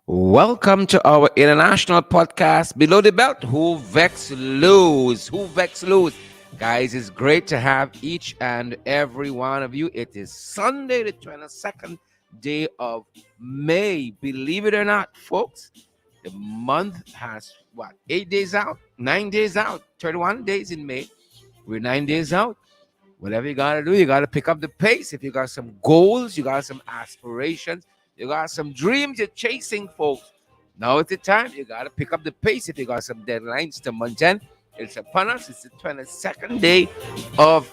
Welcome to our international podcast, Below the Belt. Who vex lose? Who vex lose? Guys, it's great to have each and every one of you. It is Sunday, the 22nd day of May. Believe it or not, folks, the month has what, 8 days out, 9 days out, 31 days in May. We're 9 days out. Whatever you gotta do, you gotta pick up the pace. If you got some goals, you got some aspirations, you got some dreams you're chasing, folks. Now is the time. You gotta pick up the pace. If you got some deadlines to maintain, it's upon us. It's the 22nd day of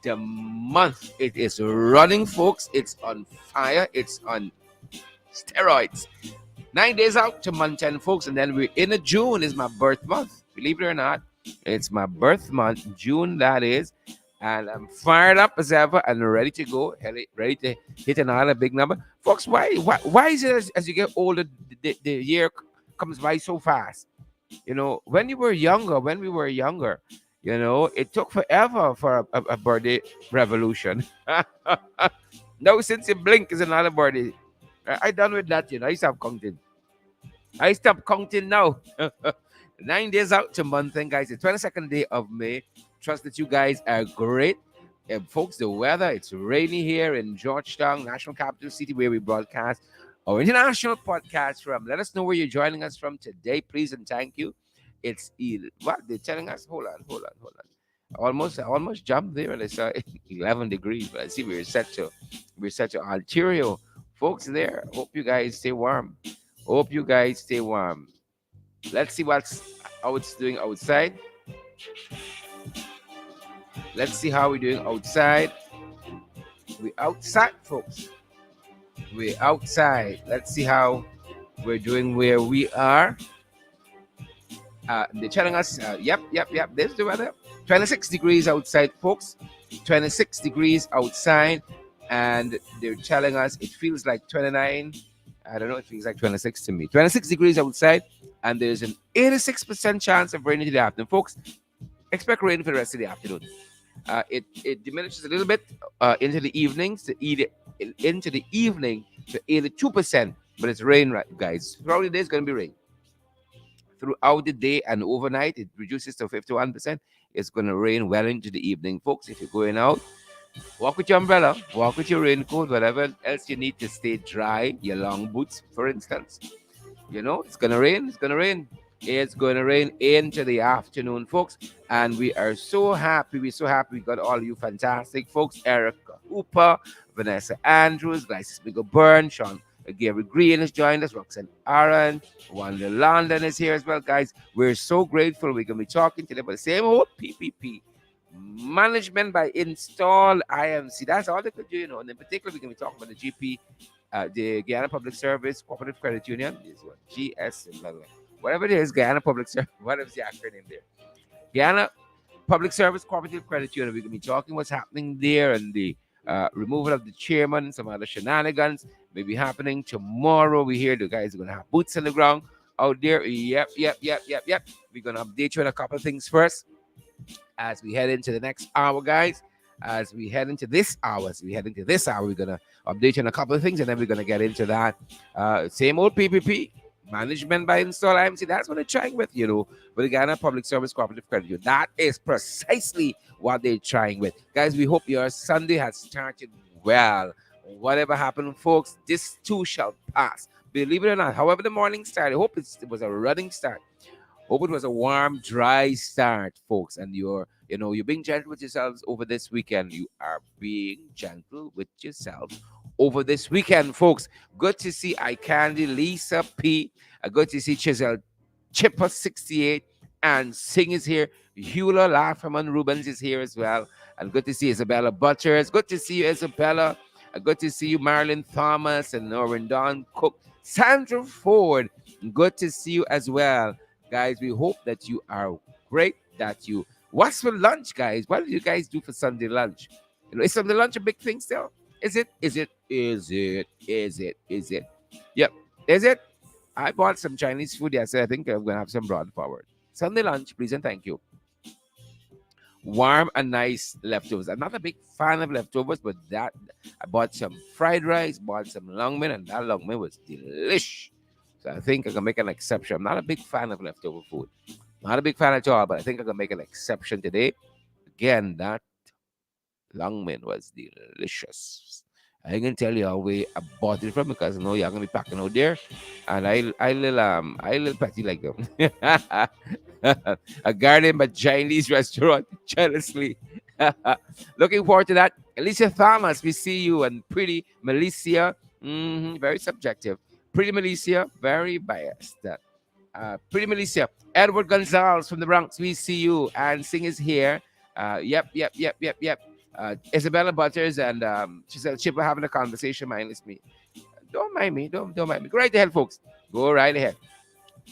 the month. It is running, folks. It's on fire. It's on steroids. 9 days out to maintain, folks, and then we're in a June. Is my birth month. Believe it or not, it's my birth month, June. That is. And I'm fired up as ever and ready to go, ready to hit another big number. Folks, why is it as you get older, the year comes by so fast? When when we were younger, it took forever for a birthday revolution. Now, since you blink, is another birthday. I done with that, I stopped counting. I stopped counting now. 9 days out to month, and guys, the 22nd day of May. Trust that you guys are great. Folks, the weather, it's rainy here in Georgetown, National Capital City, where we broadcast our international podcast from. Let us know where you're joining us from today, please, and thank you. It's what they're telling us. Hold on. I almost jumped there and I saw 11 degrees, but I see we're set to Ontario. Folks there, hope you guys stay warm. Hope you guys stay warm. Let's see how it's doing outside. Let's see how we're doing outside. We're outside, folks. We're outside. Let's see how we're doing where we are. They're telling us, yep. There's the weather. 26 degrees outside, folks. 26 degrees outside. And they're telling us it feels like 29. I don't know. It feels like 26 to me. 26 degrees outside. And there's an 86% chance of rain in the afternoon. Folks, expect rain for the rest of the afternoon. It diminishes a little bit into the evenings into the evening to 82%, but it's rain, right, guys. Throughout the day, it's going to be rain. Throughout the day and overnight, it reduces to 51%. It's going to rain well into the evening, folks. If you're going out, walk with your umbrella, walk with your raincoat, whatever else you need to stay dry. Your long boots, for instance. It's going to rain. It's going to rain. It's going to rain into the afternoon, folks. And we are so happy. We're so happy we got all you fantastic folks. Erica Hooper, Vanessa Andrews, Glycis Bigger Burn, Sean Gary Green has joined us, Roxanne Aaron, Wanda London is here as well, guys. We're so grateful. We're going to be talking to them about the same old PPP. Management by install IMC. That's all they could do, And in particular, we're going to be talking about the GP, the Guyana Public Service Cooperative Credit Union. Is what? GS, whatever it is, Guyana Public Service, whatever's the acronym there. Guyana Public Service Cooperative Credit Union. We're going to be talking what's happening there and the removal of the chairman, some other shenanigans may be happening tomorrow. We hear the guys are going to have boots on the ground out there. Yep. We're going to update you on a couple of things first as we head into the next hour, guys. As we head into this hour, we're going to update you on a couple of things, and then we're going to get into that same old PPP. Management by install IMC. That's what they're trying with, with the Ghana Public Service Cooperative Credit Union. That is precisely what they're trying with. Guys, we hope your Sunday has started well. Whatever happened, folks, this too shall pass. Believe it or not, however the morning started, I hope it was a running start. Hope it was a warm, dry start, folks. And you're being gentle with yourselves over this weekend. You are being gentle with yourselves over this weekend, folks. Good to see iCandy, Lisa P. Good to see Chisel Chipper 68 and Sing is here. Hula Lafferman Rubens is here as well. And good to see Isabella Butters. Good to see you, Isabella. Good to see you, Marilyn Thomas and Norrin Don Cook. Sandra Ford. Good to see you as well. Guys, we hope that you are great, what's for lunch, guys? What do you guys do for Sunday lunch? Is Sunday lunch a big thing still? Is it? Yep. Is it? I bought some Chinese food yesterday. I think I'm going to have some broad forward. Sunday lunch, please and thank you. Warm and nice leftovers. I'm not a big fan of leftovers, but I bought some fried rice, bought some long mein, and that long mein was delish. So I think I can make an exception. I'm not a big fan of leftover food. Not a big fan at all, but I think I can make an exception today. Again, that Longman was delicious. I can tell you how we I bought it from because I know you're gonna be packing out there, and I little petty like them. A garden but Chinese restaurant, jealously. Looking forward to that. Alicia Thomas, we see you, and pretty Melissa. Very subjective. Pretty Melissa, very biased. Pretty Melissa. Edward Gonzalez from the Bronx, we see you. And Sing is here. Yep. Isabella Butters and she said Chip are having a conversation mindless me. Don't mind me. Don't mind me. Go right ahead, folks. Go right ahead.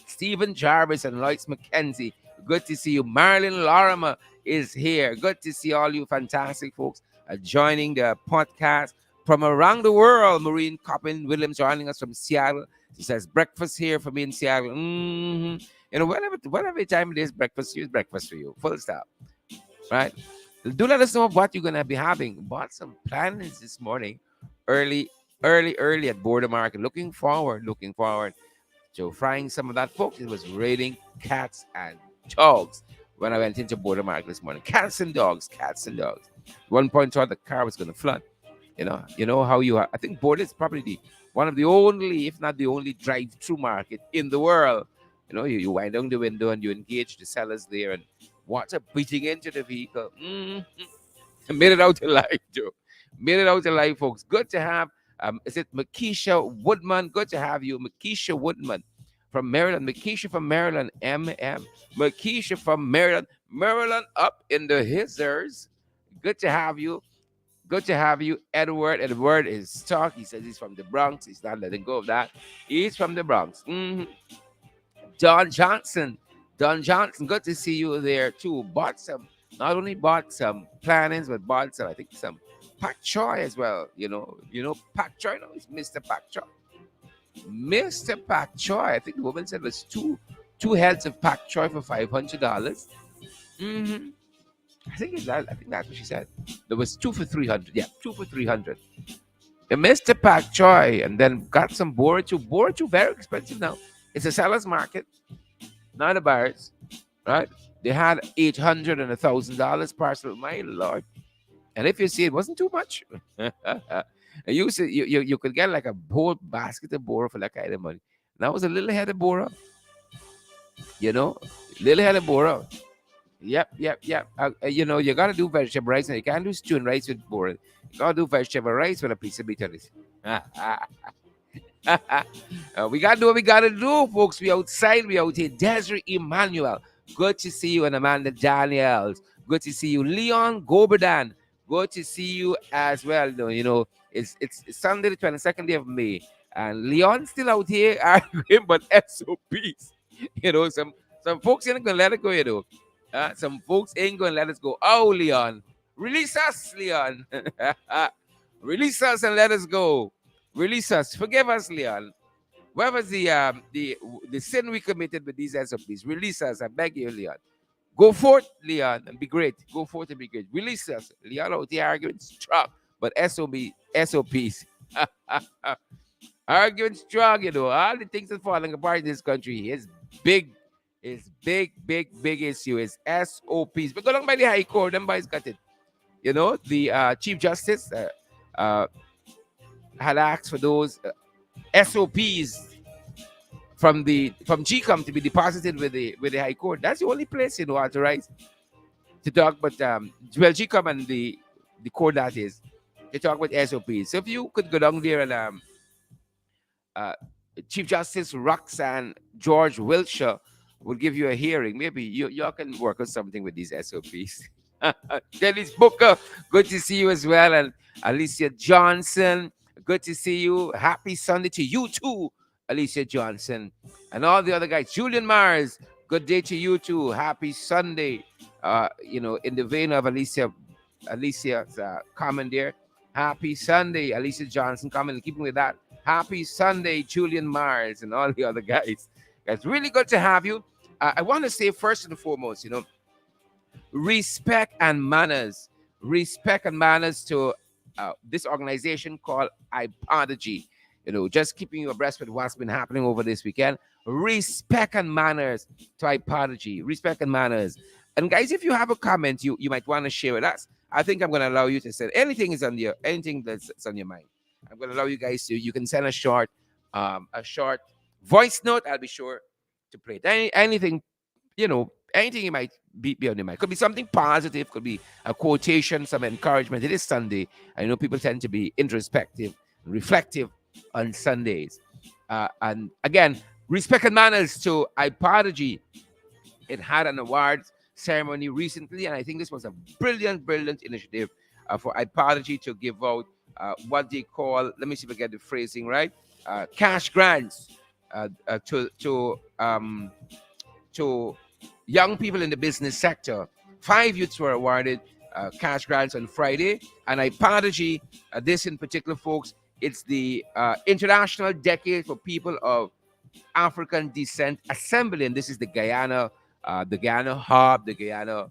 Stephen Jarvis and Lois McKenzie. Good to see you. Marilyn Lorimer is here. Good to see all you fantastic folks joining the podcast from around the world. Maureen Coppin Williams joining us from Seattle. She says breakfast here for me in Seattle. You know, whatever time it is, breakfast here is breakfast for you. Full stop. Right? Do let us know what you're gonna be having. Bought some plans this morning, early at Border Market. Looking forward to frying some of that, folks. It was raining cats and dogs when I went into Border Market this morning. Cats and dogs. One point thought the car was gonna flood. You know how you are. I think Border is probably one of the only, if not the only, drive-through market in the world. You wind down the window and you engage the sellers there, and water beating into the vehicle. Made it out alive, Joe. Made it out alive, folks. Good to have. Is it Makisha Woodman? Good to have you, Makisha Woodman from Maryland. Makisha from Maryland, Makisha from Maryland up in the Hizzers. Good to have you. Good to have you, Edward. Edward is stuck. He says he's from the Bronx. He's not letting go of that. He's from the Bronx. Don Johnson, good to see you there too. Not only bought some plannings, but bought some, I think, some pak choy as well. Pak choy. No, it's Mr. Pak choy. Mr. Pak choy. I think the woman said it was two heads of pak choy for $500. I think that's what she said. There was two for 300. Yeah, two for 300. Mr. Pak choy, and then got some Bora-Chu. Bora-Chu very expensive now. It's a seller's market, not a buyer's, right? They had $800 and $1,000 parcel. My lord! And if you see, it wasn't too much. You could get like a whole basket of Bora for that kind of money. That was a little head of Bora, little head of Bora. Yep. You gotta do vegetable rice, and you can't do stew and rice with Bora. You gotta do vegetable rice with a piece of bitterness. We gotta do what we gotta do, folks. We outside, we out here. Desiree Emmanuel, good to see you, and Amanda Daniels, good to see you. Leon Goberdan, good to see you as well. It's Sunday, the 22nd day of May, and Leon's still out here arguing, but SOPs. Some folks ain't gonna let it go. Some folks ain't gonna let us go. Oh, Leon, release us, Leon. Release us and let us go. Release us. Forgive us, Leon. Where was the sin we committed with these SOPs? Release us. I beg you, Leon. Go forth, Leon, and be great. Go forth and be great. Release us. Leon out the argument strong, but SOPs. Argument strong, All the things that falling apart in this country is big. It's big issue. It's SOPs. But go along by the High Court. Them boys got it. The Chief Justice had asked for those SOPs from GCOM to be deposited with the High Court. That's the only place authorized to talk about GCOM and the court, that is, to talk about SOPs. So if you could go down there and Chief Justice Roxanne George Wiltshire will give you a hearing. Maybe y'all can work on something with these SOPs. Dennis Booker, good to see you as well. And Alicia Johnson, good to see you. Happy Sunday to you too, Alicia Johnson. And all the other guys. Julian Mars, good day to you too. Happy Sunday. In the vein of Alicia's comment there. Happy Sunday, Alicia Johnson comment. Keeping with that. Happy Sunday, Julian Mars and all the other guys. It's really good to have you. I want to say first and foremost, respect and manners. Respect and manners to this organization called iPodigy. just keeping you abreast with what's been happening over this weekend. Respect and manners to Apology. Respect and manners. And guys, if you have a comment you might want to share with us, I think I'm going to allow you to send anything that's on your mind. I'm going to allow you guys to, you can send a short voice note. I'll be sure to play it. Anything you might be on your mind. Could be something positive, could be a quotation, some encouragement. It is Sunday. I know people tend to be introspective, reflective on Sundays. And again, respect and manners to Apology. It had an awards ceremony recently, and I think this was a brilliant, brilliant initiative for Apology to give out what they call, let me see if I get the phrasing right, cash grants to young people in the business sector. 5 youths were awarded cash grants on Friday, and Apology, this in particular, folks, it's the International Decade for People of African Descent Assembly, and this is the Guyana hub, the Guyana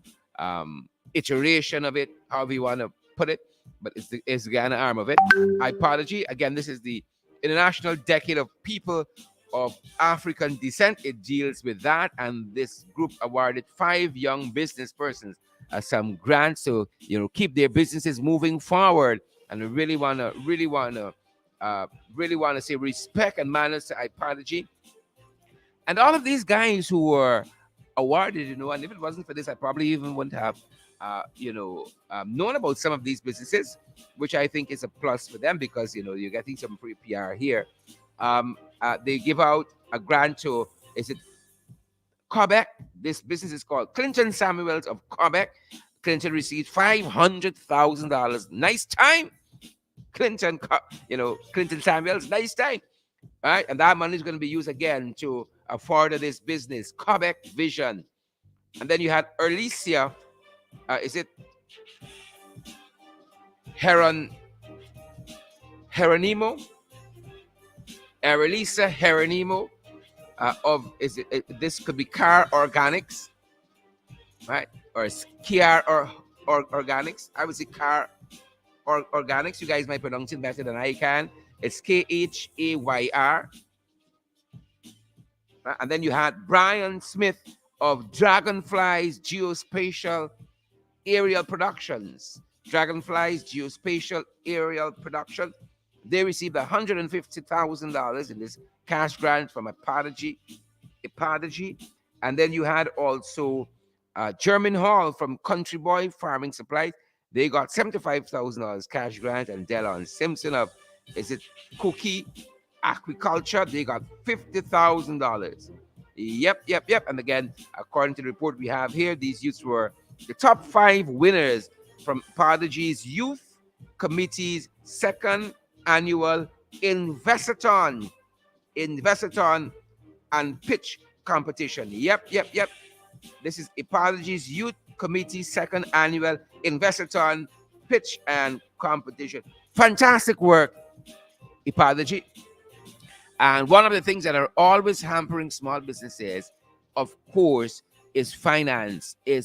iteration of it, however you want to put it, but it's the Guyana arm of it. Apology, again, this is the International Decade of People of African Descent. It deals with that, and this group awarded 5 young business persons some grants to keep their businesses moving forward. And we really want to say respect and manners to Apology. And all of these guys who were awarded, and if it wasn't for this, I probably even wouldn't have, known about some of these businesses, which I think is a plus for them because, you're getting some free PR here. They give out a grant to, is it Quebec? This business is called Clinton Samuels of Quebec. Clinton received $500,000. Nice time, Clinton Samuels, nice time. All right, and that money is going to be used again to further this business, Quebec Vision. And then you had Erlicia, is it Heronimo? Erlicia Heronimo this could be Car Organics, right? Or Kiar or Organics. I would say Car Organics. You guys might pronounce it better than I can. It's Khayr. And then you had Brian Smith of Dragonflies Geospatial Aerial Productions. Dragonflies Geospatial Aerial Production. They received $150,000 in this cash grant from Apology. And then you had also German Hall from Country Boy Farming Supplies. They got $75,000 cash grant. And Delon Simpson of, is it Cookie Aquaculture? They got $50,000. Yep. And again, according to the report we have here, these youths were the top 5 winners from Apology's Youth Committee's second annual Investathon and pitch competition. Yep. This is Apology's Youth Committee's second annual Investathon pitch and competition. Fantastic work, Apology. And one of the things that are always hampering small businesses, of course, is finance. And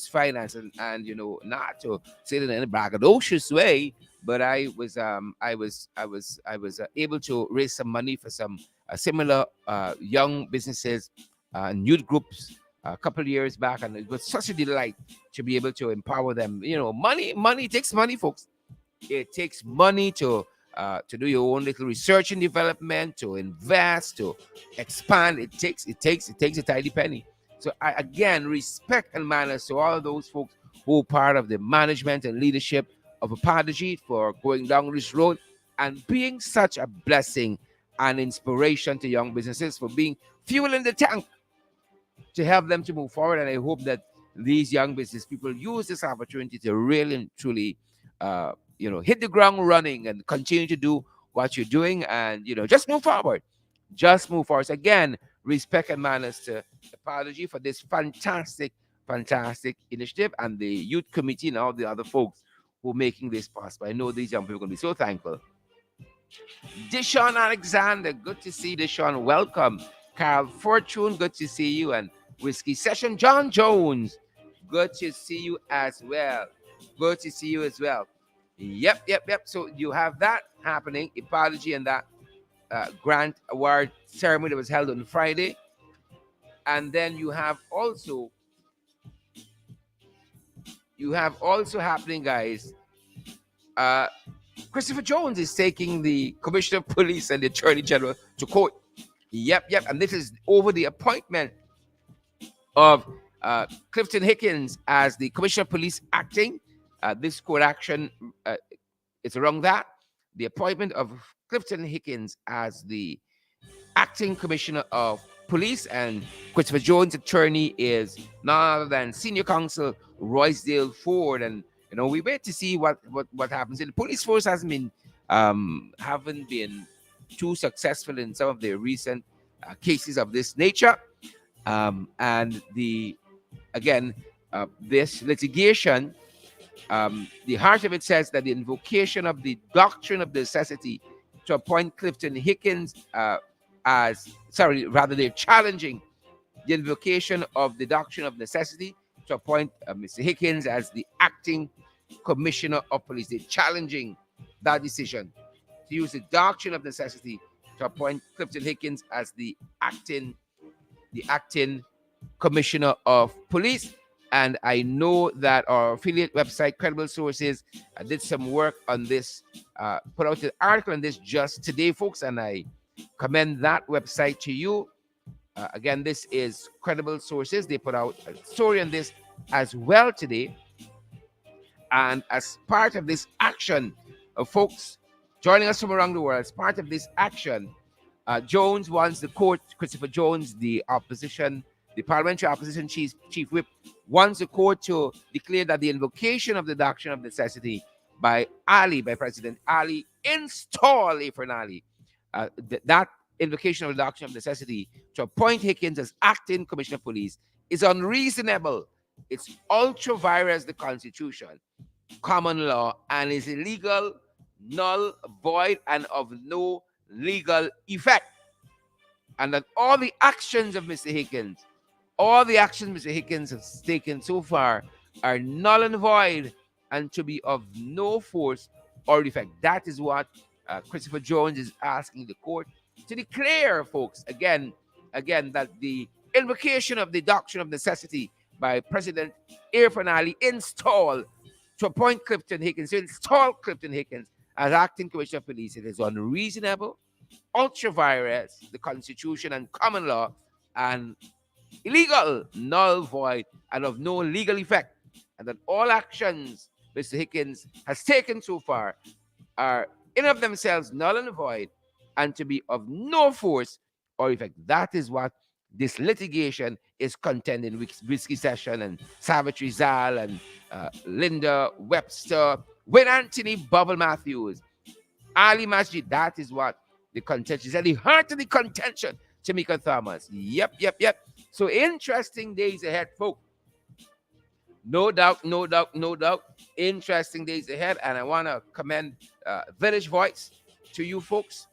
not to say it in a braggadocious way, but I was able to raise some money for some similar young businesses and youth groups a couple of years back, and it was such a delight to be able to empower them. Money takes money, folks. It takes money to do your own little research and development, to invest, to expand. It takes a tidy penny. So I again respect and manners to all of those folks who are part of the management and leadership of Apology for going down this road and being such a blessing and inspiration to young businesses, for being fuel in the tank to help them to move forward. And I hope that these young business people use this opportunity to really and truly hit the ground running and continue to do what you're doing, and just move forward. So again, respect and manners to Apology for this fantastic initiative, and the youth committee and all the other folks who are making this possible. I know these young people are going to be so thankful. Dishon Alexander, good to see Dishon. Welcome. Carl Fortune, good to see you. And Whiskey Session John Jones, good to see you as well. Yep. So you have that happening, Apology and that grant award ceremony that was held on Friday. And then you have also happening, guys. Uh, Christopher Jones is taking the Commissioner of Police and the Attorney General to court. Yep. And this is over the appointment of Clifton Hickens as the Commissioner of Police acting. This court action is around that. The appointment of Clifton Hickens as the acting Commissioner of Police, and Christopher Jones' attorney is none other than Senior Counsel Roysdale Ford. And we wait to see what happens. The police force haven't been too successful in some of their recent cases of this nature. And this litigation, the heart of it says that the invocation of the doctrine of necessity to appoint Clifton Hickens they're challenging the invocation of the doctrine of necessity to appoint Mr. Hickens as the acting Commissioner of Police. They're challenging that decision to use the doctrine of necessity to appoint Clifton Hickens as the acting Commissioner of Police. And I know that our affiliate website, Credible Sources, did some work on this, put out an article on this just today, folks, and I commend that website to you. Again, this is Credible Sources. They put out a story on this as well today. And as part of this action, folks joining us from around the world, as part of this action, Jones wants the court, Christopher Jones, the parliamentary opposition chief whip, wants the court to declare that the invocation of the doctrine of necessity by President Ali, install Efren Ali, that invocation of the doctrine of necessity to appoint Hickens as acting Commissioner of Police is unreasonable. It's ultra vires the Constitution, common law, and is illegal, null, void, and of no legal effect. And that all the actions Mr. Hickens has taken so far are null and void and to be of no force or effect. That is what Christopher Jones is asking the court to declare, folks. Again, that the invocation of the doctrine of necessity by President Efren Ali to appoint Clifton Hickens, to install Clifton Hickens as acting Commissioner of Police, it is unreasonable, ultra vires the Constitution and common law, and illegal, null, void, and of no legal effect. And that all actions Mr. Hickens has taken so far are in of themselves null and void and to be of no force or effect. That is what this litigation is contending with Risky Session and Savage Rizal and Linda Webster, Win Anthony, Bubble Matthews, Ali Masjid. That is what the contention is at the heart of the contention. Tamika Thomas. Yep. So interesting days ahead, folks. No doubt. Interesting days ahead. And I want to commend Village Voice to you folks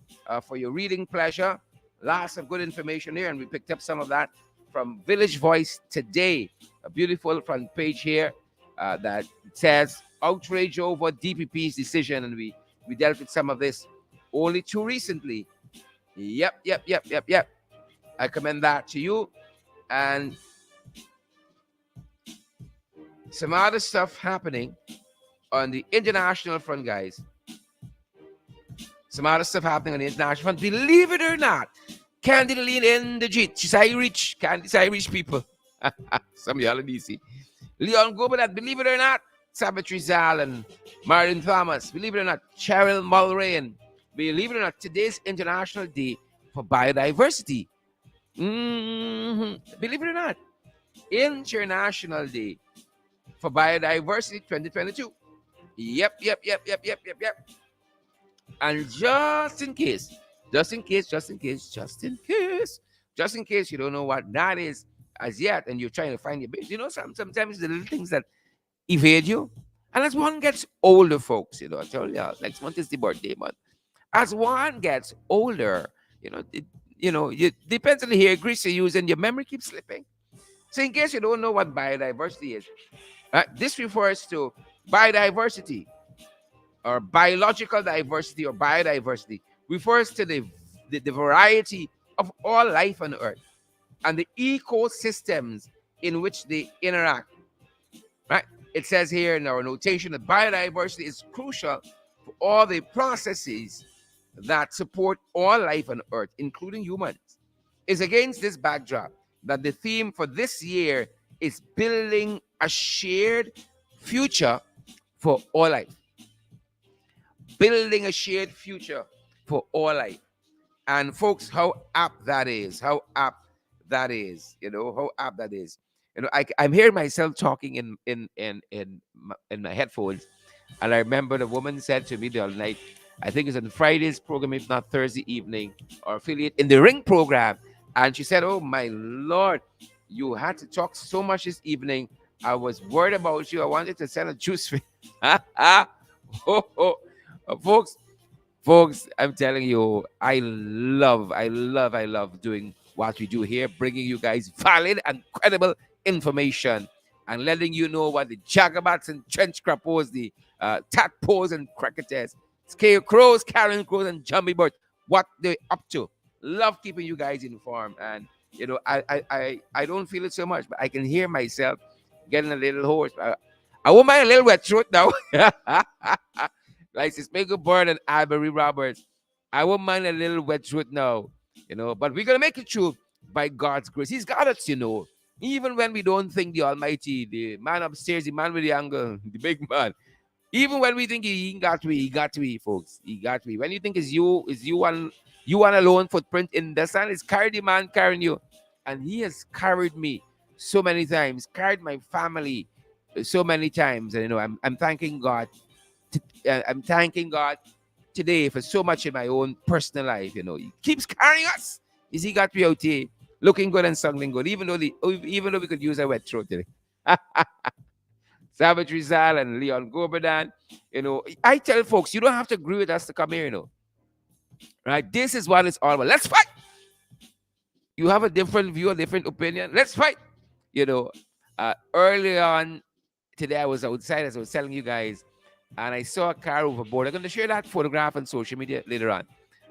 for your reading pleasure. Lots of good information here, and we picked up some of that from Village Voice today. A beautiful front page here that says outrage over DPP's decision, and we dealt with some of this only too recently. Yep. I commend that to you. And some other stuff happening on the international front, guys. Some other stuff happening on the international front. Believe it or not, Candy Lean in the Jeet. She's Irish. Candy's Irish people. Some of y'all are DC. Leon Gobelat, believe it or not, Sabbath Rizal and Martin Thomas. Believe it or not, Cheryl Mulrain. Believe it or not, today's International Day for Biodiversity. Believe it or not, International Day for Biodiversity 2022. Yep. And just in case you don't know what that is as yet, and you're trying to find your base, sometimes the little things that evade you. And as one gets older, folks, I told y'all, next month is the birthday month. As one gets older, it depends on the hair grease you use, and your memory keeps slipping. So in case you don't know what biodiversity is, this refers to biodiversity or biological diversity or biodiversity, refers to the the variety of all life on Earth and the ecosystems in which they interact. Right? It says here in our notation that biodiversity is crucial for all the processes that support all life on Earth, including humans. It's against this backdrop that the theme for this year is building a shared future for all life. Building a shared future for all life. And folks, how apt that is. How apt that is. How apt that is. I'm hearing myself talking in my headphones, and I remember the woman said to me the other night, I think it's on Friday's program, if not Thursday evening, or affiliate in the Ring program, and she said, "Oh my Lord, you had to talk so much this evening. I was worried about you. I wanted to send a juice for you." Oh, oh. Folks, I'm telling you, I love doing what we do here, bringing you guys valid and credible information and letting you know what the jagabats and trench crappos, the tadpoles and cricketers, scarecrows, carrion crows, and jumbie birds, what they're up to. Love keeping you guys informed. And, I don't feel it so much, but I can hear myself getting a little hoarse. I won't mind a little wet throat now. Like this Michael Bird and Ivory Roberts. I won't mind a little wet throat now, but we're gonna make it through by God's grace. He's got us. Even when we don't think the Almighty, the man upstairs, the man with the angle, the big man. Even when we think he got to be, he got to be, folks. He got to be. When you think it's you and you one alone footprint in the sun, it's carried the man carrying you. And he has carried me so many times, carried my family so many times. And I'm thanking God. I'm thanking God today for so much in my own personal life. He keeps carrying us. Is he got me out here looking good and sounding good, even though we could use a wet throat today. Savage Rizal and Leon Goberdan. I tell folks, you don't have to agree with us to come here. Right? This is what it's all about. Let's fight. You have a different view, a different opinion. Let's fight. Early on today, I was outside, as I was telling you guys, and I saw a car overboard. I'm going to share that photograph on social media later on.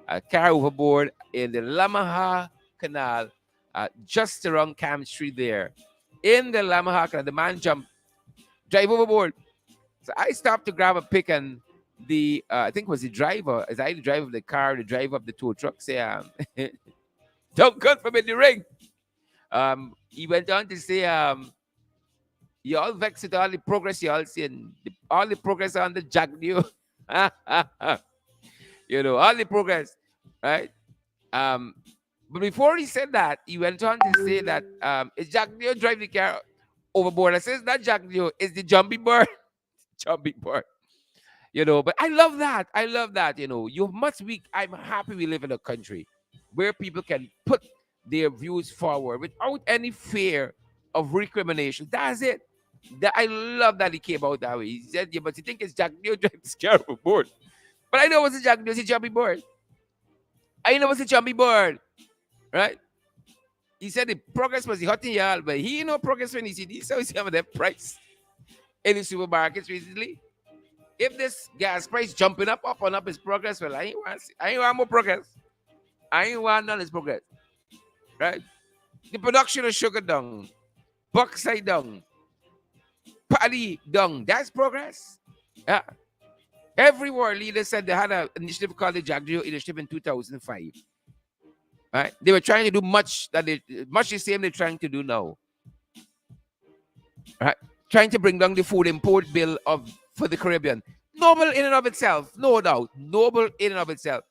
A car overboard in the Lamaha Canal, just around Cam Street there. In the Lamaha Canal, the man jumped, drive overboard. So I stopped to grab a pic, and I think it was the driver, as I the driver of the car, the driver of the tow truck, say, "Don't cut from in the ring." He went on to say, "You all vexed with all the progress you all see, and all the progress on the Jack New." All the progress, right? But before he said that, he went on to say that is Jack New drive the car overboard. I says not Jack New, it's the jumpy bird. Jumpy bird. But I love that. I love that. You must be. I'm happy we live in a country where people can put their views forward without any fear of recrimination. That's it. I love that he came out that way. He said, "Yeah, but you think it's Jack Neo driving this car overboard?" But I know it's a Jack Neo, it's a jumpy bird. I know it's a jumpy bird, right? He said the progress was the hot in y'all, but he know progress when he see this. So he see how that price in the supermarkets recently. If this gas price jumping up and up is progress, well, I ain't want more progress. I ain't want none of this progress, right? The production of sugar down, bauxite down, paddy down. That's progress. Yeah. Every world leader said they had an initiative called the Jagdeo Initiative in 2005. Right? They were trying to do much the same they're trying to do now. Right? Trying to bring down the food import bill for the Caribbean. Noble in and of itself, no doubt. Noble in and of itself.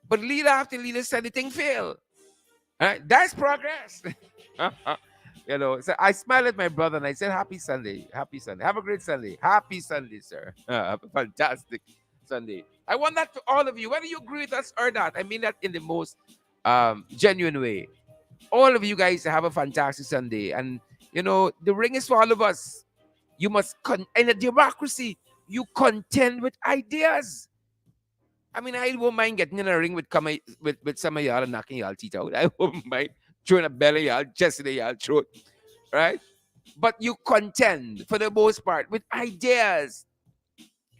But leader after leader said the thing failed. Right? That's progress. So I smiled at my brother and I said, "Happy Sunday. Happy Sunday. Have a great Sunday. Happy Sunday, sir. Have a fantastic Sunday." I want that to all of you, whether you agree with us or not. I mean that in the most genuine way. All of you guys have a fantastic Sunday. And, the ring is for all of us. You must, in a democracy, you contend with ideas. I mean, I won't mind getting in a ring with some of y'all and knocking y'all teeth out. I won't mind throwing a belly y'all, chest in y'all throat, right? But you contend, for the most part, with ideas.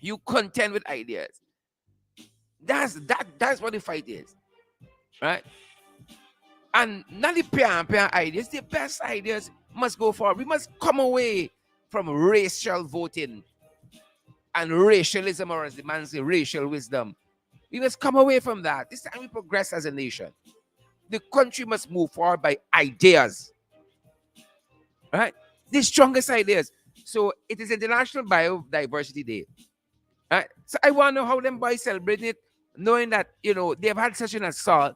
You contend with ideas. That's what the fight is. right? And not the pian ideas, the best ideas must go forward. We must come away from racial voting and racialism, or as the man say, racial wisdom. We must come away from that. This time we progress as a nation. The country must move forward by ideas, right? The strongest ideas. So it is International Biodiversity Day, right? So I want to know how them boys celebrating it, knowing that, they've had such an assault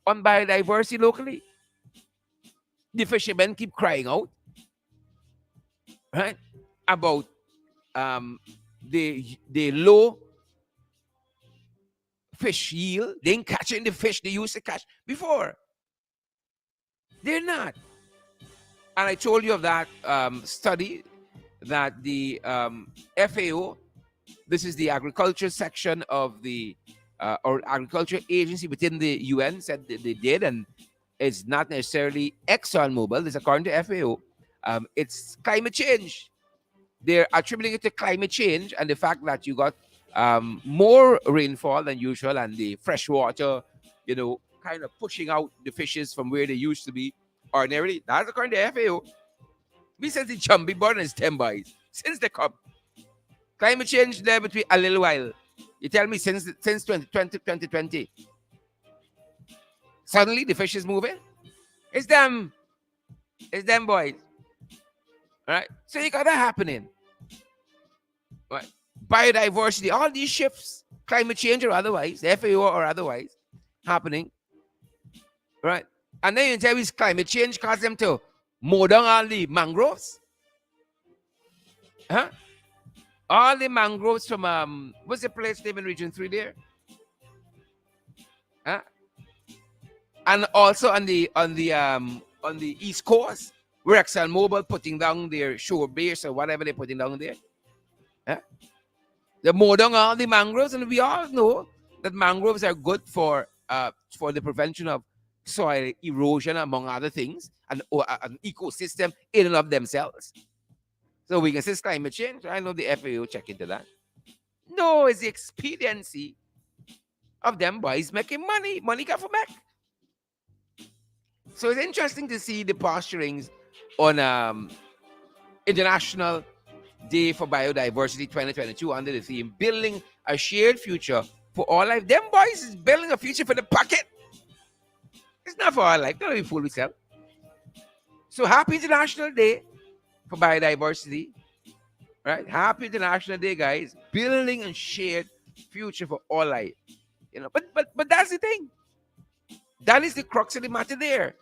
on biodiversity locally. The fishermen keep crying out, right, about the low fish yield. They ain't catching the fish they used to catch before. They're not. And I told you of that study that the FAO, this is the agriculture section of the or agriculture agency within the UN, said that they did, and it's not necessarily ExxonMobil. This according to FAO. It's climate change. They're attributing it to climate change and the fact that you got more rainfall than usual, and the fresh water, kind of pushing out the fishes from where they used to be ordinarily. That's according to FAO. We said the jumpy born is 10 boys since they come. Climate change there between a little while. You tell me since 2020, suddenly the fish is moving. It's them boys. All right. So you got that happening. Right. Biodiversity, all these shifts, climate change or otherwise, FAO or otherwise, happening. Right. And then you tell me climate change caused them to mow down all the mangroves. Huh? All the mangroves from what's the place name in Region 3 there? Huh? And also on the East Coast, where ExxonMobil putting down their shore base or whatever they're putting down there. Huh? They mow down all the mangroves, and we all know that mangroves are good for the prevention of soil erosion, among other things, and an ecosystem in and of themselves. So we can say climate change. I know the FAO check into that. No, it's the expediency of them boys making money. Money got for make. So it's interesting to see the posturings on International Day for Biodiversity 2022 under the theme Building a Shared Future for All Life. Them boys is building a future for the pocket. It's not for our life. Don't be fool yourself. So happy International Day for Biodiversity. Right? Happy International Day, guys. Building a shared future for all life. But that's the thing. That is the crux of the matter there.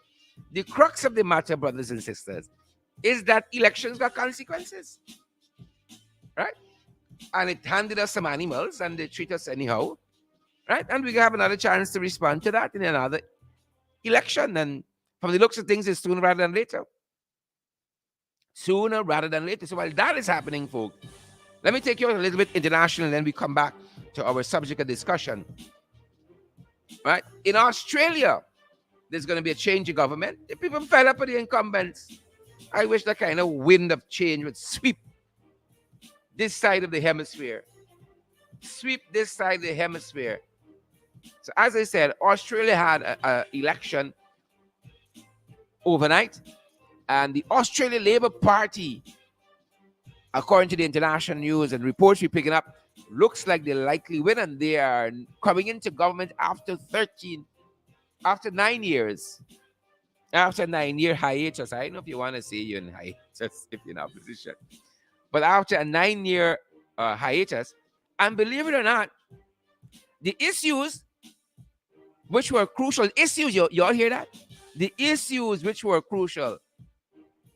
The crux of the matter, brothers and sisters, is that elections got consequences. Right? And it handed us some animals and they treat us anyhow. Right? And we have another chance to respond to that in another election. And from the looks of things, it's sooner rather than later. Sooner rather than later. So while that is happening, folks, let me take you a little bit international, and then we come back to our subject of discussion. Right? In Australia, there's going to be a change in government. The people fed up with the incumbents. I wish that kind of wind of change would sweep this side of the hemisphere. Sweep this side of the hemisphere. So as I said, Australia had an election overnight, and the Australian Labour Party, according to the international news and reports we're picking up, looks like they're likely win, and they are coming into government after 9 years. After 9-year hiatus. I don't know if you want to say you're in hiatus if you're in opposition. But after a 9-year hiatus, and believe it or not, the issues which were crucial, you all hear that? The issues which were crucial,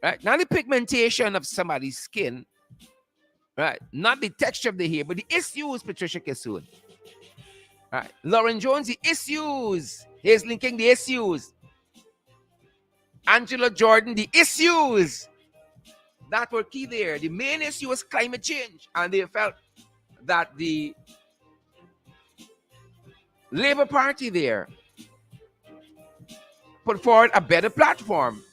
right? Not the pigmentation of somebody's skin, right? Not the texture of the hair, but the issues, Patricia Kissoon. Right? Lauren Jones, the issues. He's linking the issues. Angela Jordan, the issues that were key there. The main issue was climate change, and they felt that the Labour Party there put forward a better platform.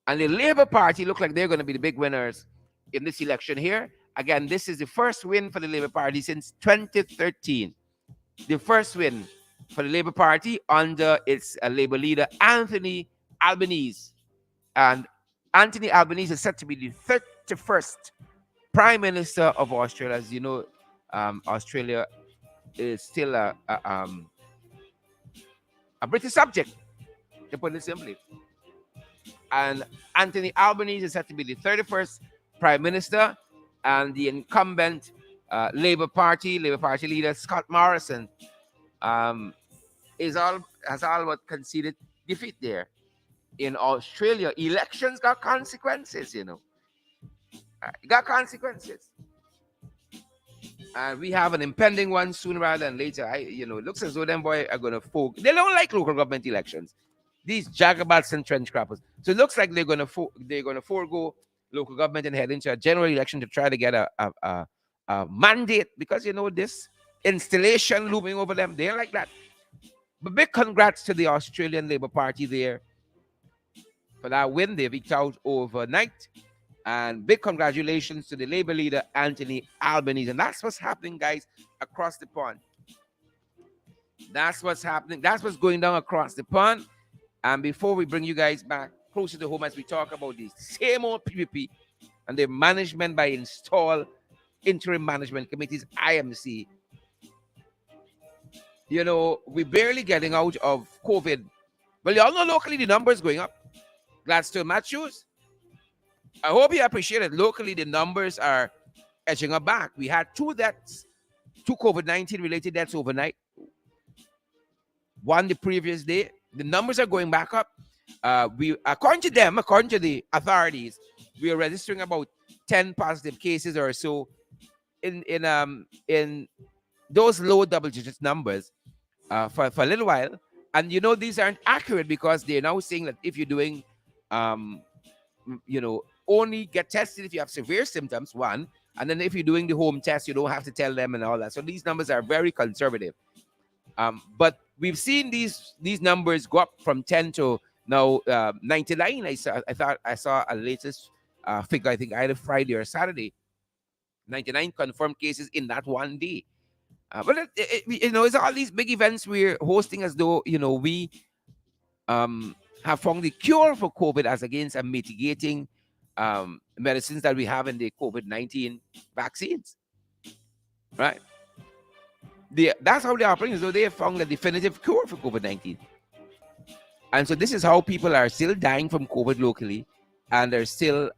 And the Labour Party look like they're going to be the big winners in this election here. Again, this is the first win for the Labour Party since 2013. The first win for the Labour Party under its Labour leader, Anthony Albanese. And Anthony Albanese is set to be the 31st Prime Minister of Australia. As you know, Australia is still a British subject, to put it simply. And Anthony Albanese is set to be the 31st Prime Minister, and the incumbent Labour Party leader Scott Morrison um, has all but conceded defeat there. In Australia, elections got consequences, you know. It got consequences. And we have an impending one sooner rather than later. It looks as though them boys are gonna they don't like local government elections. These jagabats and trench crappers. So it looks like they're gonna forego local government and head into a general election to try to get a mandate, because this installation looming over them. They don't like that. But big congrats to the Australian Labour Party there for that win. They eked out overnight. And big congratulations to the Labour leader, Anthony Albanese. And that's what's happening, guys, across the pond. That's what's happening. That's what's going down across the pond. And before we bring you guys back closer to home as we talk about the same old PPP and the management by install interim management committees, IMC, we're barely getting out of COVID. Well, you all know locally the numbers going up. Gladstone Matthews, I hope you appreciate it. Locally, the numbers are edging up back. We had 2 deaths, 2 COVID-19 related deaths overnight. One the previous day. The numbers are going back up. According to the authorities, we are registering about 10 positive cases or so in those low double digit numbers for a little while. And these aren't accurate, because they're now saying that if you're doing only get tested if you have severe symptoms, one, and then if you're doing the home test, you don't have to tell them and all that. So these numbers are very conservative. But we've seen these numbers go up from 10 to now 99. I saw a latest figure, I think either Friday or Saturday, 99 confirmed cases in that one day. But it's all these big events we're hosting as though we have found the cure for COVID as against mitigating medicines that we have in the COVID-19 vaccines, right? That's how they are operating, so they have found a definitive cure for COVID-19. And so this is how people are still dying from COVID locally, and they're still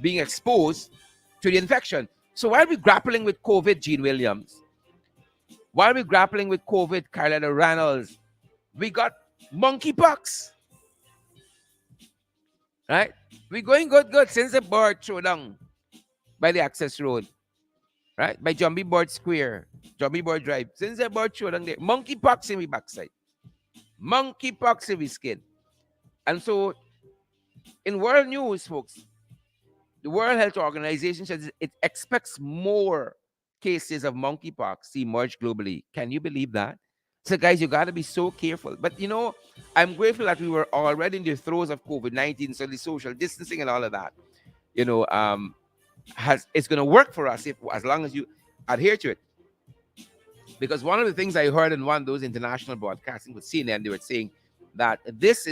being exposed to the infection. So while we're grappling with COVID, Gene Williams, while we're grappling with COVID, Carolina Reynolds, we got monkeypox. Right? We're going good since the board throw down by the access road. Right? By Jumbie Board Square, Jumbie Board Drive. Since the board throw down there, monkeypox in my backside. Monkeypox in my skin. And so, in world news, folks, the World Health Organization says it expects more cases of monkeypox to emerge globally. Can you believe that? So, guys, you got to be so careful. But, I'm grateful that we were already in the throes of COVID-19, so the social distancing and all of that, it's going to work for us as long as you adhere to it. Because one of the things I heard in one of those international broadcasting with CNN, they were saying that this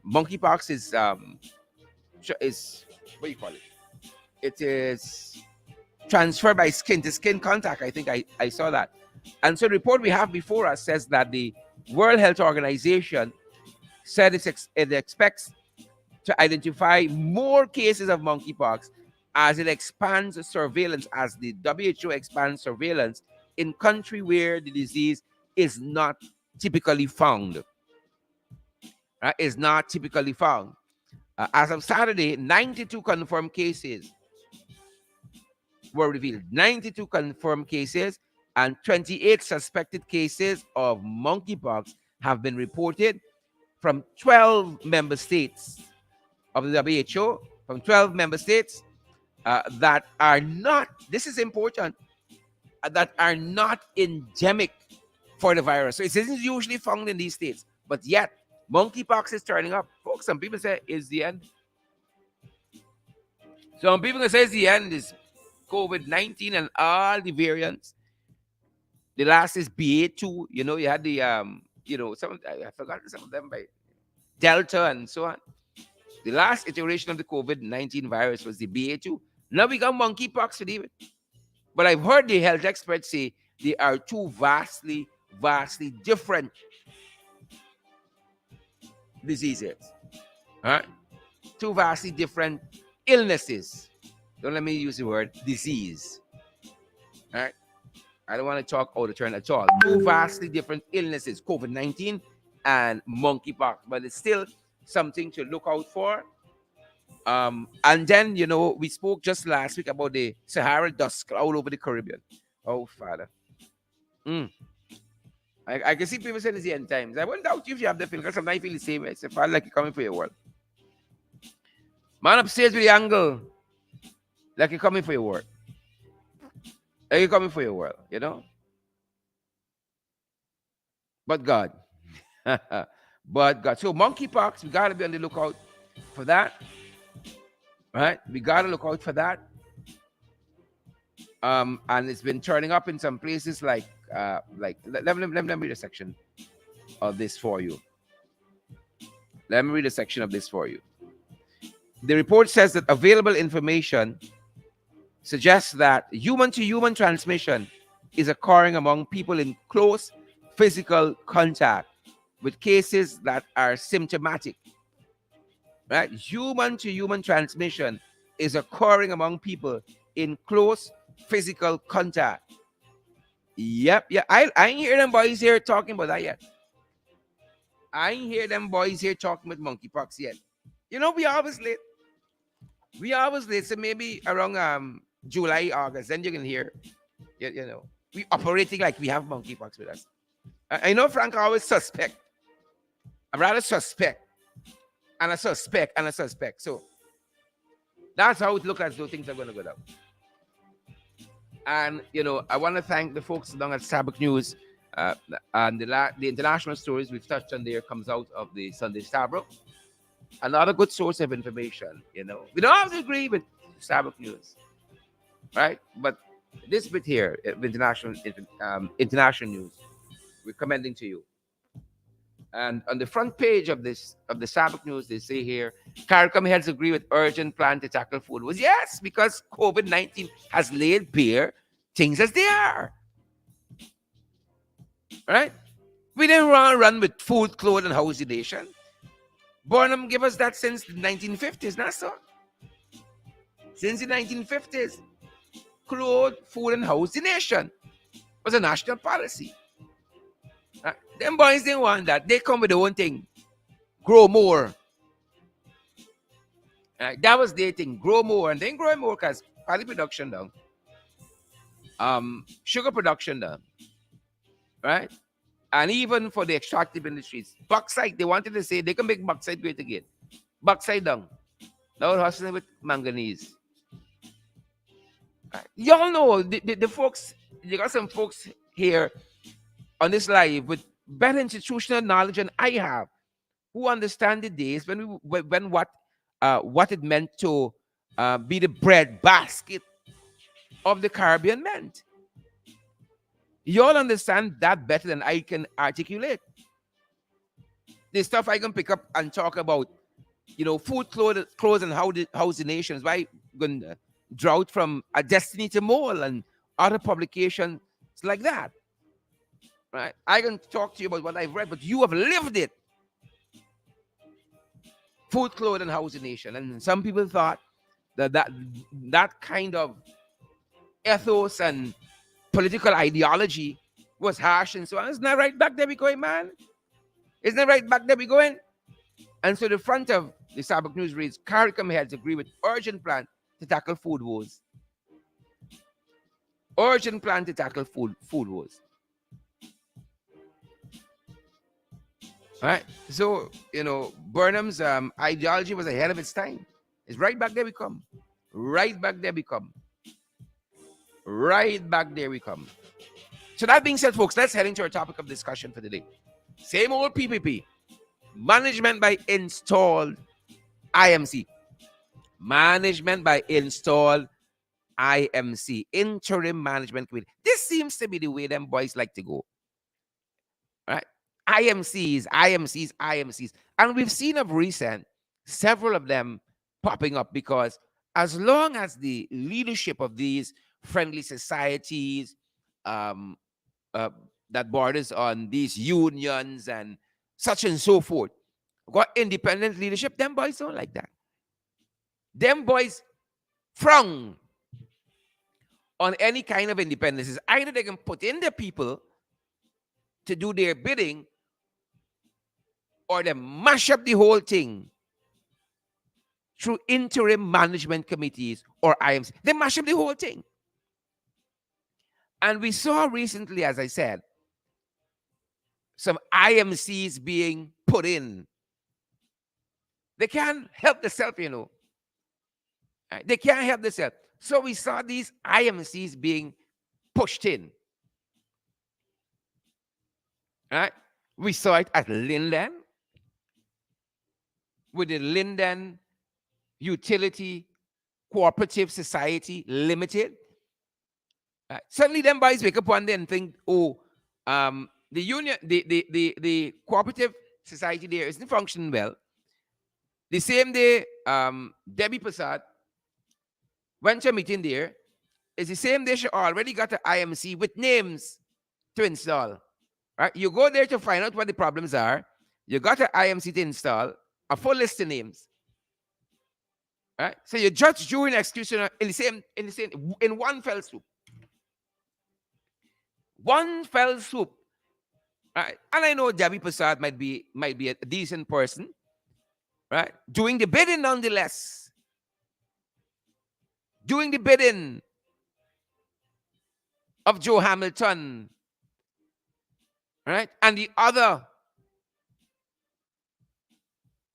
monkeypox is what do you call it? It is transferred by skin to skin contact. I think I saw that. And so the report we have before us says that the World Health Organization said it expects to identify more cases of monkeypox as it expands surveillance, as the WHO expands surveillance in countries where the disease is not typically found. Is not typically found. As of Saturday, 92 confirmed cases were revealed. 92 confirmed cases and 28 suspected cases of monkeypox have been reported from 12 member states of the WHO, from 12 member states that are not, this is important, that are not endemic for the virus. So it isn't usually found in these states, but yet monkeypox is turning up. Folks, some people say it's the end. Some people say it's the end is COVID-19 and all the variants. The last is BA2. You know, you had the some I forgot some of them by Delta and so on. The last iteration of the COVID-19 virus was the BA2. Now we got monkeypox with it. But I've heard the health experts say they are two vastly, vastly different diseases. All right? Two vastly different illnesses. Don't let me use the word disease. All right? I don't want to talk out of turn at all. Two vastly different illnesses, COVID-19 and monkeypox. But it's still something to look out for. And then, we spoke just last week about the Sahara dust cloud over the Caribbean. Oh, Father. I can see people saying it's the end times. I wouldn't doubt you if you have the feeling, because sometimes I feel the same way. It's feel like you're coming for your world. Man upstairs with the angle, like you're coming for your world. Like you're coming for your world, But God. But God. So monkeypox, we got to be on the lookout for that. Right? We got to look out for that. And it's been turning up in some places like let me read a section of this for you. Let me read a section of this for you. The report says that available information suggests that human-to-human transmission is occurring among people in close physical contact with cases that are symptomatic. Right? Human-to-human transmission is occurring among people in close physical contact. Yep. I ain't hear them boys here talking about that yet. I ain't hear them boys here talking about monkeypox yet. We always late. So maybe around July, August, then you can hear, we operating like we have monkeypox with us. I know Frank always suspect. I'm rather suspect. And a suspect, and a suspect. So that's how it looks as though things are going to go down. And, I want to thank the folks down at Sabbath News. And the international stories we've touched on there comes out of the Sunday Stabrook. Another good source of information, We don't have to agree with Sabbath News, right? But this bit here, international news, we're commending to you. And on the front page of the Sabbath News, they say here, CARICOM heads agree with urgent plan to tackle food wars. Yes, because COVID-19 has laid bare things as they are. Right? We didn't run with food, clothes, and housing nation. Burnham gave us that since the 1950s, not so? Since the 1950s, clothes, food, and housing nation was a national policy. Them boys didn't want that. They come with their own thing. Grow more. That was their thing. Grow more. And then grow more because paddy production down. Sugar production down. Right? And even for the extractive industries. Bauxite, they wanted to say they can make bauxite great again. Bauxite down. Now we're hustling with manganese. Y'all know the folks, you got some folks here on this live with better institutional knowledge than I have, who understand the days when what it meant to be the bread basket of the Caribbean meant. You all understand that better than I can articulate. The stuff I can pick up and talk about, food, clothes, and how the nations, why going drought from A Destiny to Mole and other publications like that. Right? I can talk to you about what I've read, but you have lived it. Food, clothes, and housing nation. And some people thought that kind of ethos and political ideology was harsh and so on. Isn't that right back there we going, man? Isn't that right back there we going? And so the front of the Sabbath News reads, CARICOM heads agree with urgent plan to tackle food wars. Urgent plan to tackle food wars. All right. So, Burnham's ideology was ahead of its time. It's right back there we come. Right back there we come. Right back there we come. So that being said, folks, let's head into our topic of discussion for today. Same old PPP. Management by installed IMC. Management by installed IMC, Interim Management Committee. This seems to be the way them boys like to go, right? IMCs, IMCs, IMCs. And we've seen of recent several of them popping up because as long as the leadership of these friendly societies um, uh, that borders on these unions and such and so forth got independent leadership, them boys don't like that. Them boys frown on any kind of independence. Either they can put in their people to do their bidding or they mash up the whole thing through interim management committees or IMC. They mash up the whole thing. And we saw recently, as I said, some IMCs being put in. They can't help themselves, you know. They can't help themselves. So we saw these IMCs being pushed in. Right? We saw it at Linden with the Linden Utility Cooperative Society Limited. Suddenly, them boys wake up one day and think, oh, the union, the cooperative society there isn't functioning well. The same day, Debbie Prasad went to a meeting there. It's the same day she already got an IMC with names to install. Right? You go there to find out what the problems are. You got an IMC to install, a full list of names. Right? So you judge, jury, and executioner in one fell swoop. One fell swoop. Right? And I know Debbie Prasad might be a decent person, right? Doing the bidding nonetheless. Doing the bidding of Joe Hamilton, right? And the other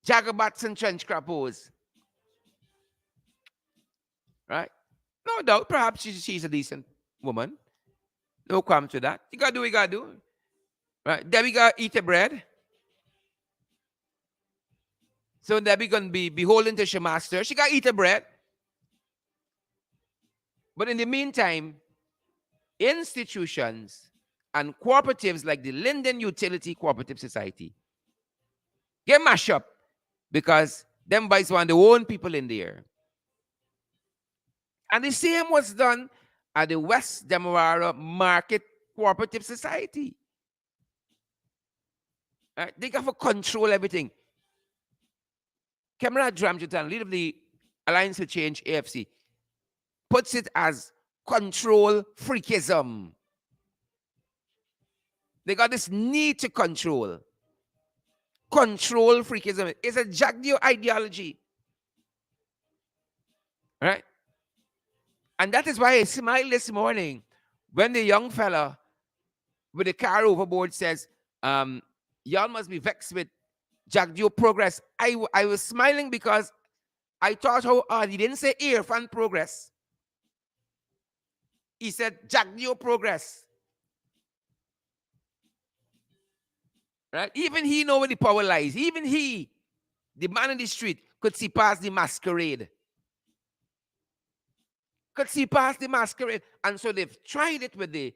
Jagabats and trench crappos. Right? No doubt, perhaps she's a decent woman. No crime to that. You gotta do what you gotta do. Right? Debbie gotta eat her bread. So Debbie gonna be beholden to her master. She gotta eat her bread. But in the meantime, institutions and cooperatives like the Linden Utility Cooperative Society get mashed up because them boys want their own people in there. And the same was done at the West Demerara Market Cooperative Society. Right? They got to control everything. Cameron Dramjutan, leader of the Alliance for Change, AFC, puts it as control freakism. They got this need to control. Control freakism. It's a Jagdio ideology. Right? And that is why I smiled this morning when the young fella with the car overboard says, y'all must be vexed with Jagdio progress. I was smiling because I thought how odd. He didn't say Irfan progress. He said Jagdio progress. Right? Even he know where the power lies. Even he, the man in the street, could see past the masquerade. Could see past the masquerade. And so they've tried it with the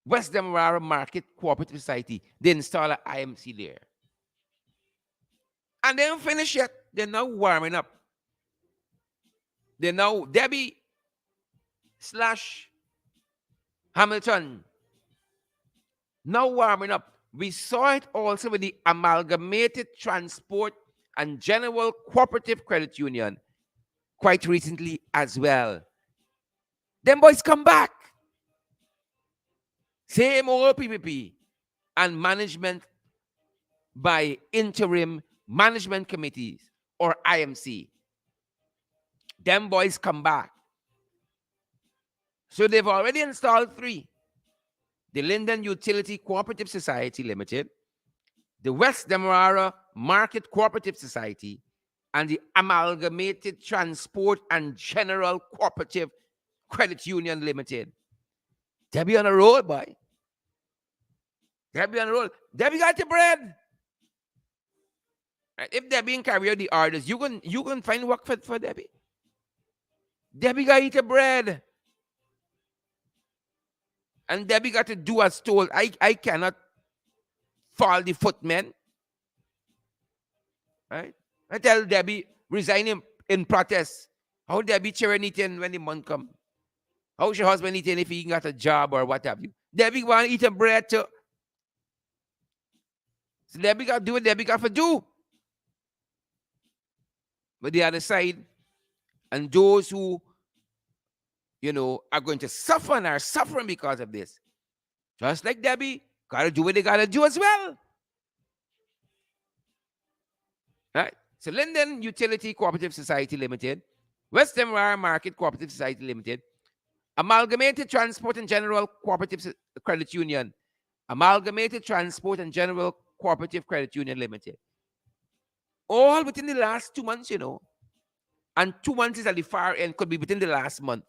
West Demerara Market Cooperative Society. They install an IMC there. And they don't finish yet. They're now warming up. They're now Debbie / Hamilton. Now warming up. We saw it also with the Amalgamated Transport and General Cooperative Credit Union quite recently as well. Them boys come back. Same old PPP and management by interim management committees or IMC. Them boys come back. So they've already installed 3. The Linden Utility Cooperative Society Limited, the West Demerara Market Cooperative Society, and the Amalgamated Transport and General Cooperative Credit Union Limited. Debbie on a roll, boy. Debbie on a roll. Debbie got the bread. Right? If Debbie can carry out the orders, you can find work for Debbie. Debbie got to eat her bread. And Debbie got to do as told. I cannot fall the footmen. Right? I tell Debbie, resign in protest. How Debbie children eating when the month come? How's your husband eating if he got a job or what have you? Debbie want to eat her bread too. So Debbie got to do what Debbie got to do. But the other side, and those who, are going to suffer and are suffering because of this, just like Debbie, got to do what they got to do as well. Right? So Linden Utility Cooperative Society Limited, Western Wire Market Cooperative Society Limited, Amalgamated Transport and General Cooperative Credit Union, Amalgamated Transport and General Cooperative Credit Union Limited. All within the last 2 months, And 2 months is at the far end, could be within the last month.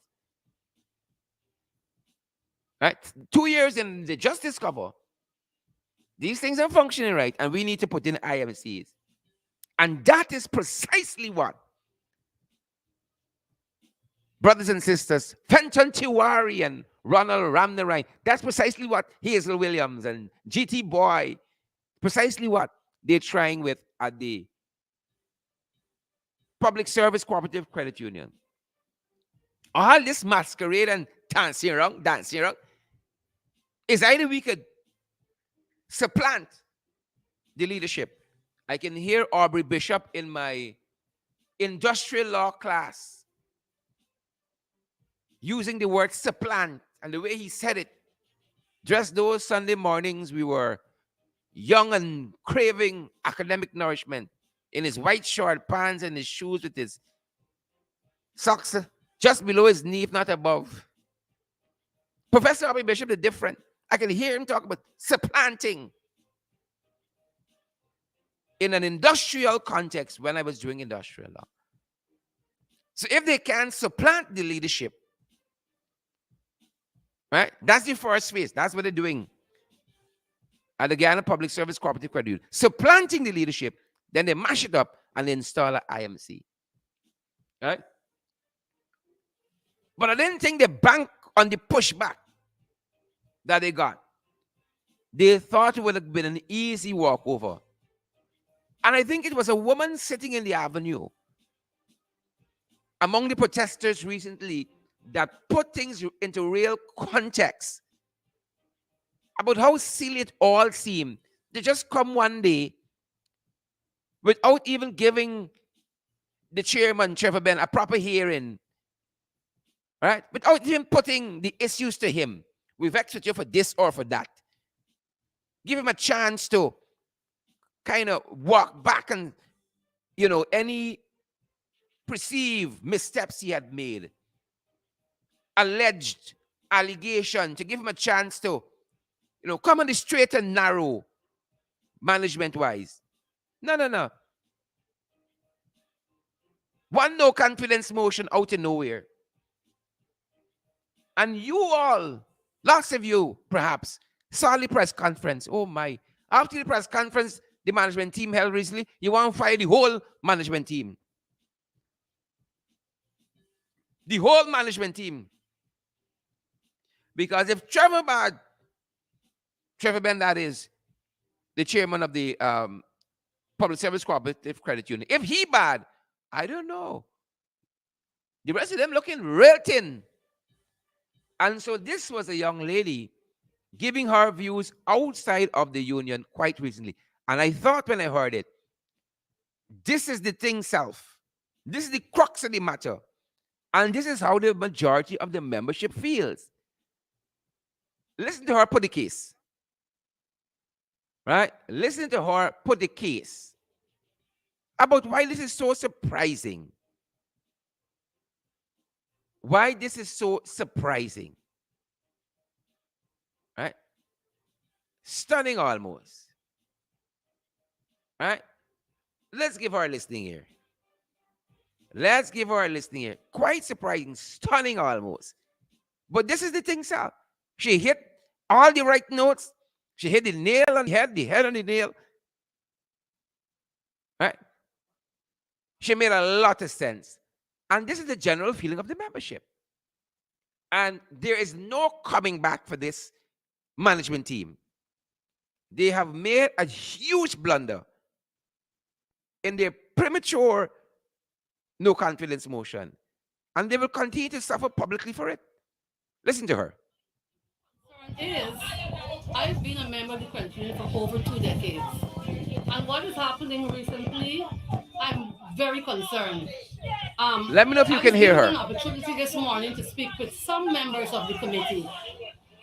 Right? 2 years in the justice cover. These things are functioning right, and we need to put in IMCs. And that is precisely what, brothers and sisters, Fenton Tiwari and Ronald Ramnarine, that's precisely what Hazel Williams and GT Boy, precisely what they're trying with at the Public Service Cooperative Credit Union. All this masquerade and dancing around, is either we could supplant the leadership. I can hear Aubrey Bishop in my industrial law class using the word supplant, and the way he said it. Just those Sunday mornings we were young and craving academic nourishment, in his white short pants and his shoes with his socks just below his knee, if not above. Professor Aubrey Bishop is different. I can hear him talk about supplanting in an industrial context when I was doing industrial law. So if they can supplant the leadership, right? That's the first phase. That's what they're doing at the Guyana Public Service Cooperative Credit Union. Supplanting the leadership, then they mash it up and they install an IMC. Right? But I didn't think they bank on the pushback that they got. They thought it would have been an easy walkover. And I think it was a woman sitting in the avenue among the protesters recently that put things into real context about how silly it all seemed. They just come one day without even giving the chairman, Trevor Ben, a proper hearing, right? Without even putting the issues to him. We vex with you for this or for that. Give him a chance to kind of walk back and, any perceived missteps he had made, alleged allegation, to give him a chance to, come on the straight and narrow, management-wise. No. One no confidence motion out of nowhere. And you all, lots of you, perhaps, saw the press conference. Oh my. After the press conference the management team held recently, you want to fire the whole management team. The whole management team. Because if Trevor Ben, that is the chairman of the Public Service Cooperative Credit Union, if he bad, I don't know. The rest of them looking real thin. And so this was a young lady giving her views outside of the union quite recently. And I thought when I heard it, this is the thing self. This is the crux of the matter. And this is how the majority of the membership feels. Listen to her put the case. Right? Listen to her put the case about why this is so surprising. Why this is so surprising. Right? Stunning almost. Right? Let's give her a listening ear. Let's give her a listening ear. Quite surprising, stunning almost. But this is the thing, sir. She hit all the right notes. She hit the nail on the head on the nail. Right? She made a lot of sense. And this is the general feeling of the membership. And there is no coming back for this management team. They have made a huge blunder in their premature no confidence motion. And they will continue to suffer publicly for it. Listen to her. Is I've been a member of the country for over 2 decades. And what is happening recently, I'm very concerned. Let me know if you I was can hear given her. an opportunity this morning to speak with some members of the committee,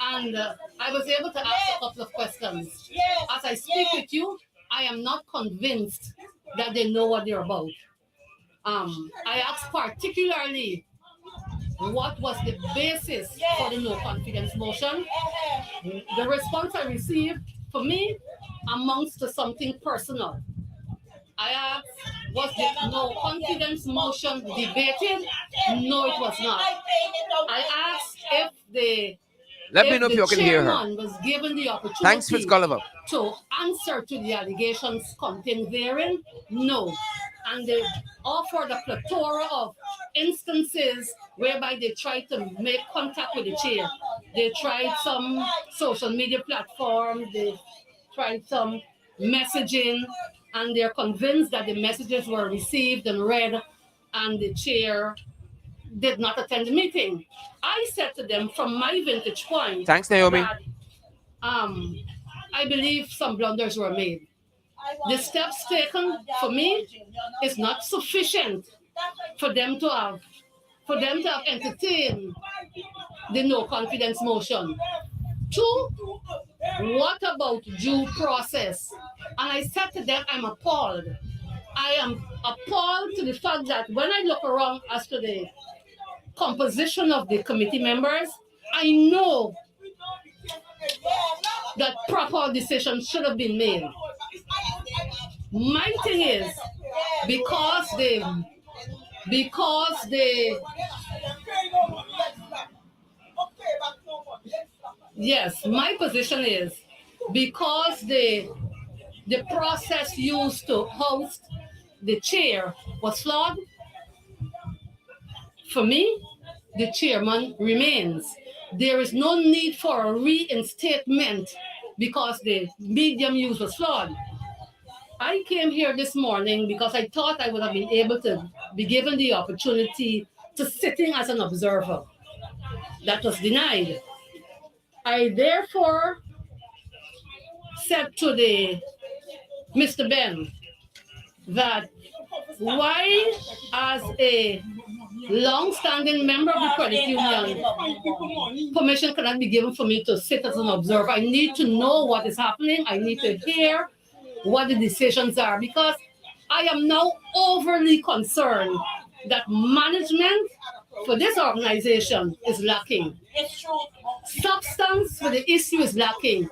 and I was able to ask a couple of questions. As I speak with you, I am not convinced that they know what they're about. I asked particularly what was the basis for the no confidence motion. The response I received, for me, amounts to something personal. I asked, was the no confidence motion debated? No, it was not. I asked Let me if know if the you can hear her. chairman was given the Thanks, opportunity Fitzgulliver. to answer to the allegations contained therein, no. And they offered a plethora of instances whereby they tried to make contact with the chair. They tried some social media platform, they tried some messaging, and they're convinced that the messages were received and read, and the chair did not attend the meeting. I said to them, from my vantage point, Thanks, Naomi. that um, I believe some blunders were made. The steps taken for me is not sufficient for them to have entertained the no confidence motion. Two, what about due process? And I said to them, I'm appalled. I am appalled to the fact that when I look around as to the composition of the committee members, I know that proper decisions should have been made. My thing is, because they, because they, yes, my position is because the process used to host the chair was flawed. For me, the chairman remains. There is no need for a reinstatement because the medium use was flawed. I came here this morning because I thought I would have been able to be given the opportunity to sitting as an observer. That was denied. I therefore said to the Mr. Ben that why, as a long-standing member of the credit union, permission cannot be given for me to sit as an observer. I need to know what is happening. I need to hear what the decisions are because I am now overly concerned that management for this organization is lacking. Substance for the issue is lacking.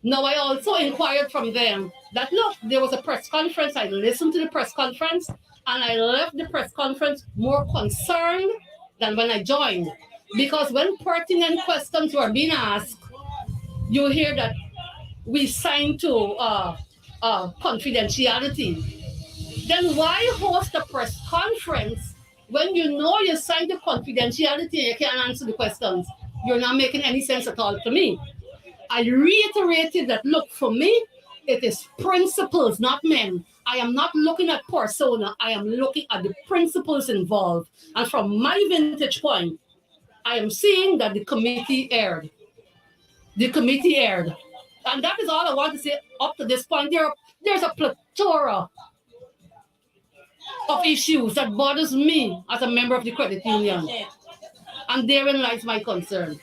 Now, I also inquired from them that look, there was a press conference. I listened to the press conference and I left the press conference more concerned than when I joined. Because when pertinent questions were being asked, you hear that we signed to confidentiality. Then why host a press conference when you know you signed the confidentiality and you can't answer the questions? You're not making any sense at all to me. I reiterated that look, for me, it is principles, not men. I am not looking at persona, I am looking at the principles involved. And from my vantage point, I am seeing that the committee erred. The committee erred. And that is all I want to say up to this point. There's a plethora of issues that bothers me as a member of the credit union. And therein lies my concern.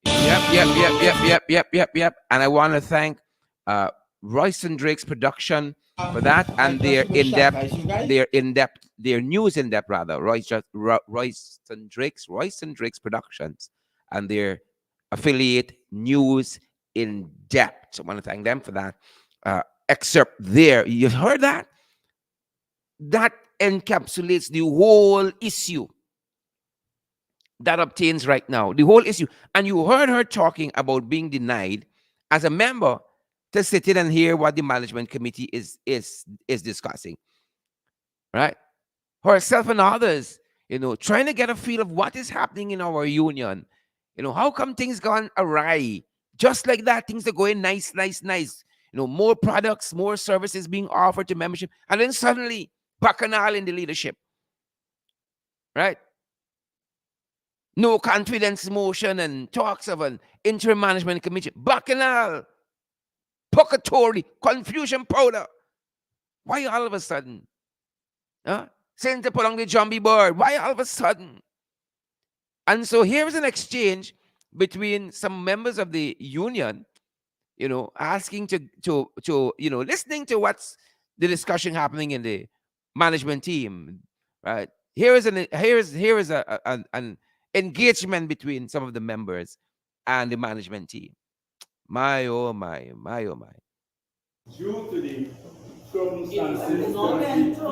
Yep. And I want to thank uh, Royce and Drake's production for that and their news in depth rather. Royce and Drake's productions and their affiliate news in depth. So I want to thank them for that excerpt there. You've heard that? That encapsulates the whole issue that obtains right now, the whole issue. And you heard her talking about being denied as a member to sit in and hear what the management committee is discussing, right? herself and others, trying to get a feel of what is happening in our union. How come things gone awry? Just like that, things are going nice, nice, nice. More products, more services being offered to membership. And then suddenly, bacchanal in the leadership, right? No confidence motion and talks of an interim management committee. Bacchanal, purgatory, confusion powder. Why all of a sudden? Huh? Saying to put on the zombie board. Why all of a sudden? And so here's an exchange between some members of the union, asking to listening to what's the discussion happening in the management team, right? Here is an engagement between some of the members and the management team. My oh my, my oh my. Due to the circumstances. Not into,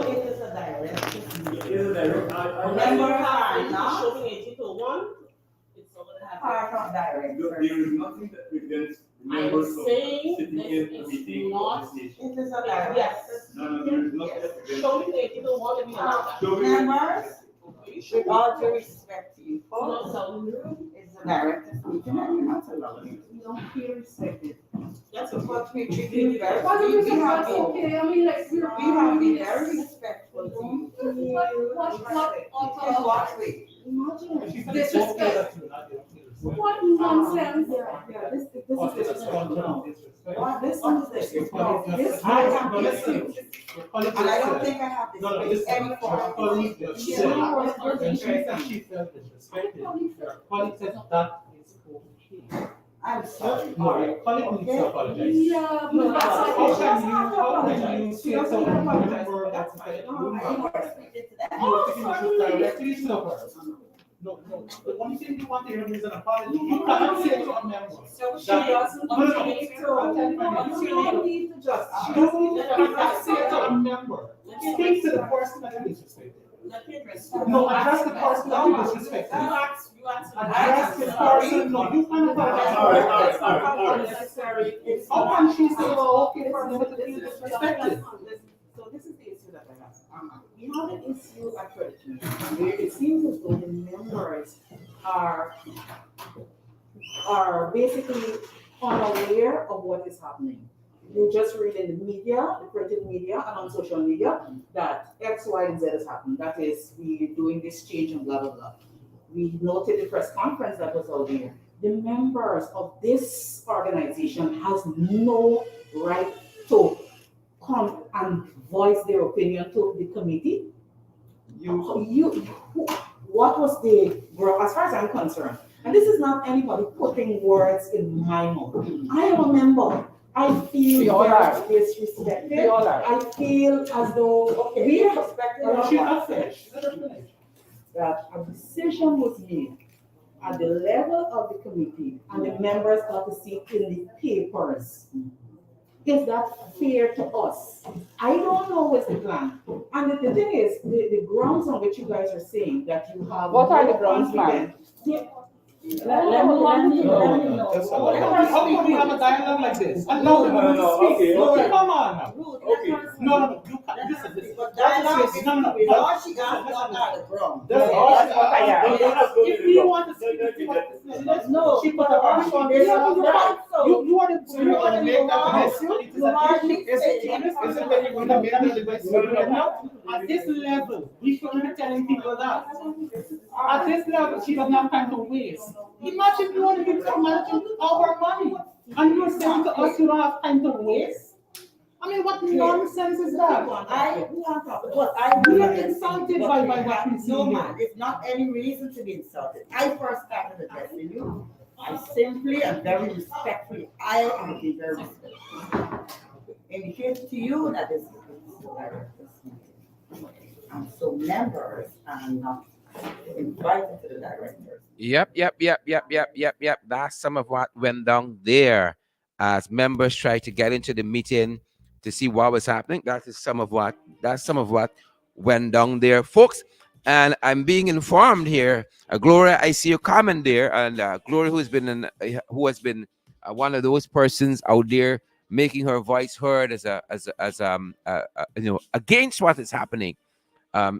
it is a direct. It is a direct. Remember, not showing 80 to 1. It's not going to happen. Part of direct. There is nothing that prevents members from sitting in a meeting. It is a direct. Yes. No, there is nothing that prevents. Showing 80 to 1 and members, with all due respect to you folks, it's a direct meeting and you're not allowed. You don't feel respected. That's what we treat you very well. We have been very respectful to you. What way? Disrespect. What nonsense? Yeah, this is disrespectful. This is and I don't think I have this any form. She felt disrespected. Her colleague said that is okay. I'm sorry. No, your colleague needs to apologize. Yeah, but how can you say someone member that's affected directly to her? No. The only thing you want to hear is an apology. You cannot say to a member. So she doesn't need to just. She doesn't need to say to a member. Speak to the person that is disrespected. No, address the person that is disrespected. Address the person. No, you can't apologize. How can she say, well, okay, for them to be disrespected? So this is the issue that I have. We have an issue at church where it seems as though the members are basically unaware of what is happening. You just read in the media, the printed media, and on social media that X, Y, and Z is happening. That is, we're doing this change and blah, blah, blah. We noted the press conference that was out there. The members of this organization has no right to come and voice their opinion to the committee. What was the, as far as I'm concerned, and this is not anybody putting words in my mouth. I am a member. I feel very disrespected. I feel as though we are respected. That a decision was made at the level of the committee and the members got to see it in the papers. Is that fair to us? I don't know what's the plan. And the thing is, the grounds on which you guys are saying that you have. What are the grounds, ma'am? Let me know. How can we have a dialogue like this? No, okay. Come on now. Okay. No, you can't. Listen. She got the ground. If we want to speak, no. She put a harsh on this. You are the at this level, we shouldn't be telling people that. At this level, she doesn't have time to waste. Imagine you want to be managing our money, and you're saying to us you don't have time to waste. I mean, what nonsense is that? We are insulted by what we see. No, man, it's not any reason to be insulted. I first started addressing you. I simply and very respectfully, I am being very respectful. Indicate to you that this is the director's meeting. And so members are not invited to the directors. Yep. That's some of what went down there as members tried to get into the meeting to see what was happening. That's some of what went down there, folks. And I'm being informed here, Gloria, I see your comment there, and Gloria, who has been one of those persons out there making her voice heard as against what is happening.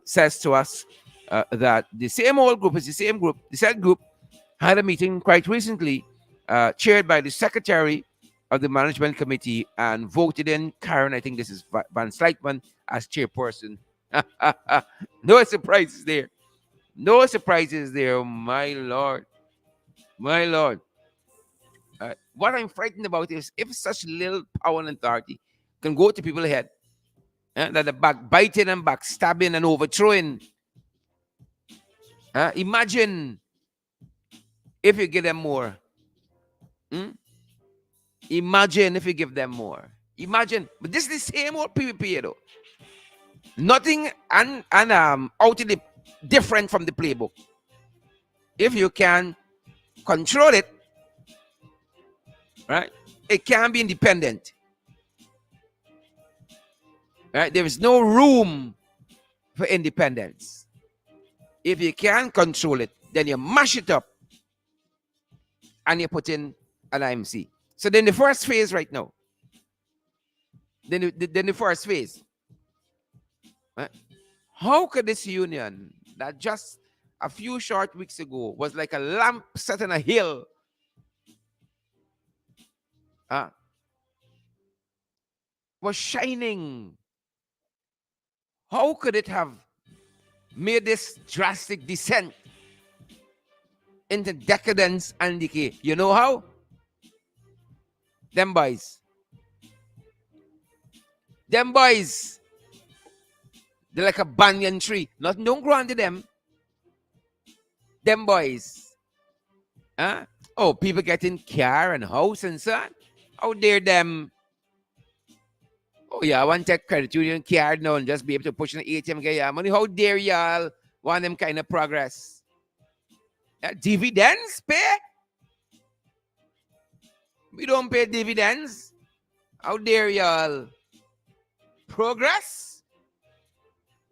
says to us that the same old group is the same group. The said group had a meeting quite recently, chaired by the secretary of the management committee, and voted in Karen, I think this is Van Slytman, as chairperson. No surprises there. No surprises there, my lord. My lord. What I'm frightened about is if such little power and authority can go to people's head, that the backbiting and backstabbing and overthrowing. Imagine if you give them more. Imagine if you give them more. Imagine, but this is the same old PvP, though. Nothing outwardly different from the playbook. If you can control it, right, it can be independent. Right, there is no room for independence. If you can control it, then you mash it up and you put in an IMC. So then the first phase right now. Then the first phase. Right? How could this union that just a few short weeks ago was like a lamp set on a hill, was shining, how could it have made this drastic descent into decadence and decay? You know how? Them boys. Them boys. They're like a banyan tree. Nothing don't grow under them. Them boys. Oh, people getting car and house and so on. How dare them? Oh, yeah, I want to take credit union card now and just be able to push in the ATM, get your money. How dare y'all want them kind of progress? Dividends pay? We don't pay dividends. How dare y'all? Progress?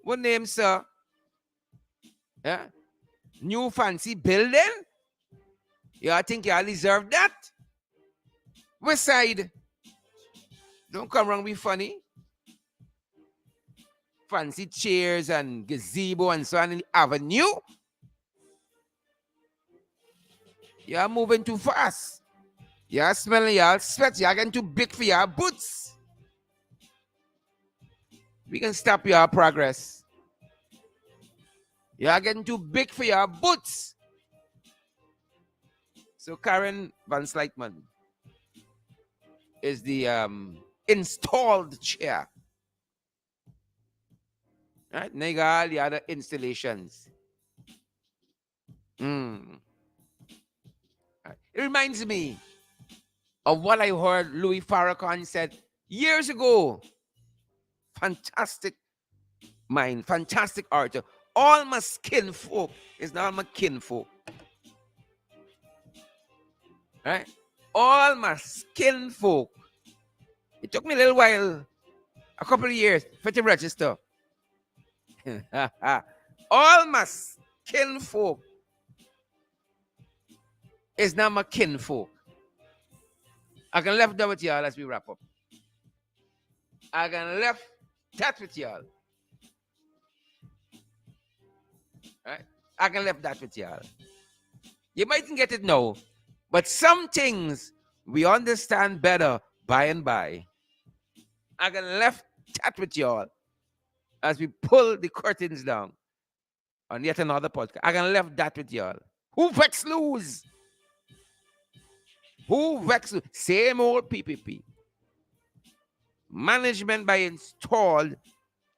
What name, sir? New fancy building? Y'all think y'all deserve that? West side? Don't come around be funny. Fancy chairs and gazebo and so on in the avenue. Y'all moving too fast. Y'all smelling y'all sweat. Y'all getting too big for y'all boots. We can stop your progress. Y'all getting too big for your boots. So Karen Van Slytman is the installed chair. Right? Now you got all the other installations. Right. It reminds me of what I heard Louis Farrakhan said years ago. Fantastic mind, fantastic art. All my skin folk is not my kinfolk. Right? All my skin folk. It took me a little while, a couple of years, for to register. All my kinfolk is not my kinfolk. I can left that with y'all as we wrap up. I can left that with y'all. Right? I can left that with y'all. You mightn't get it now, but some things we understand better by and by. I can left that with y'all as we pull the curtains down on yet another podcast. I can left that with y'all. Who vex lose? Who vex lose? Same old PPP. Management by installed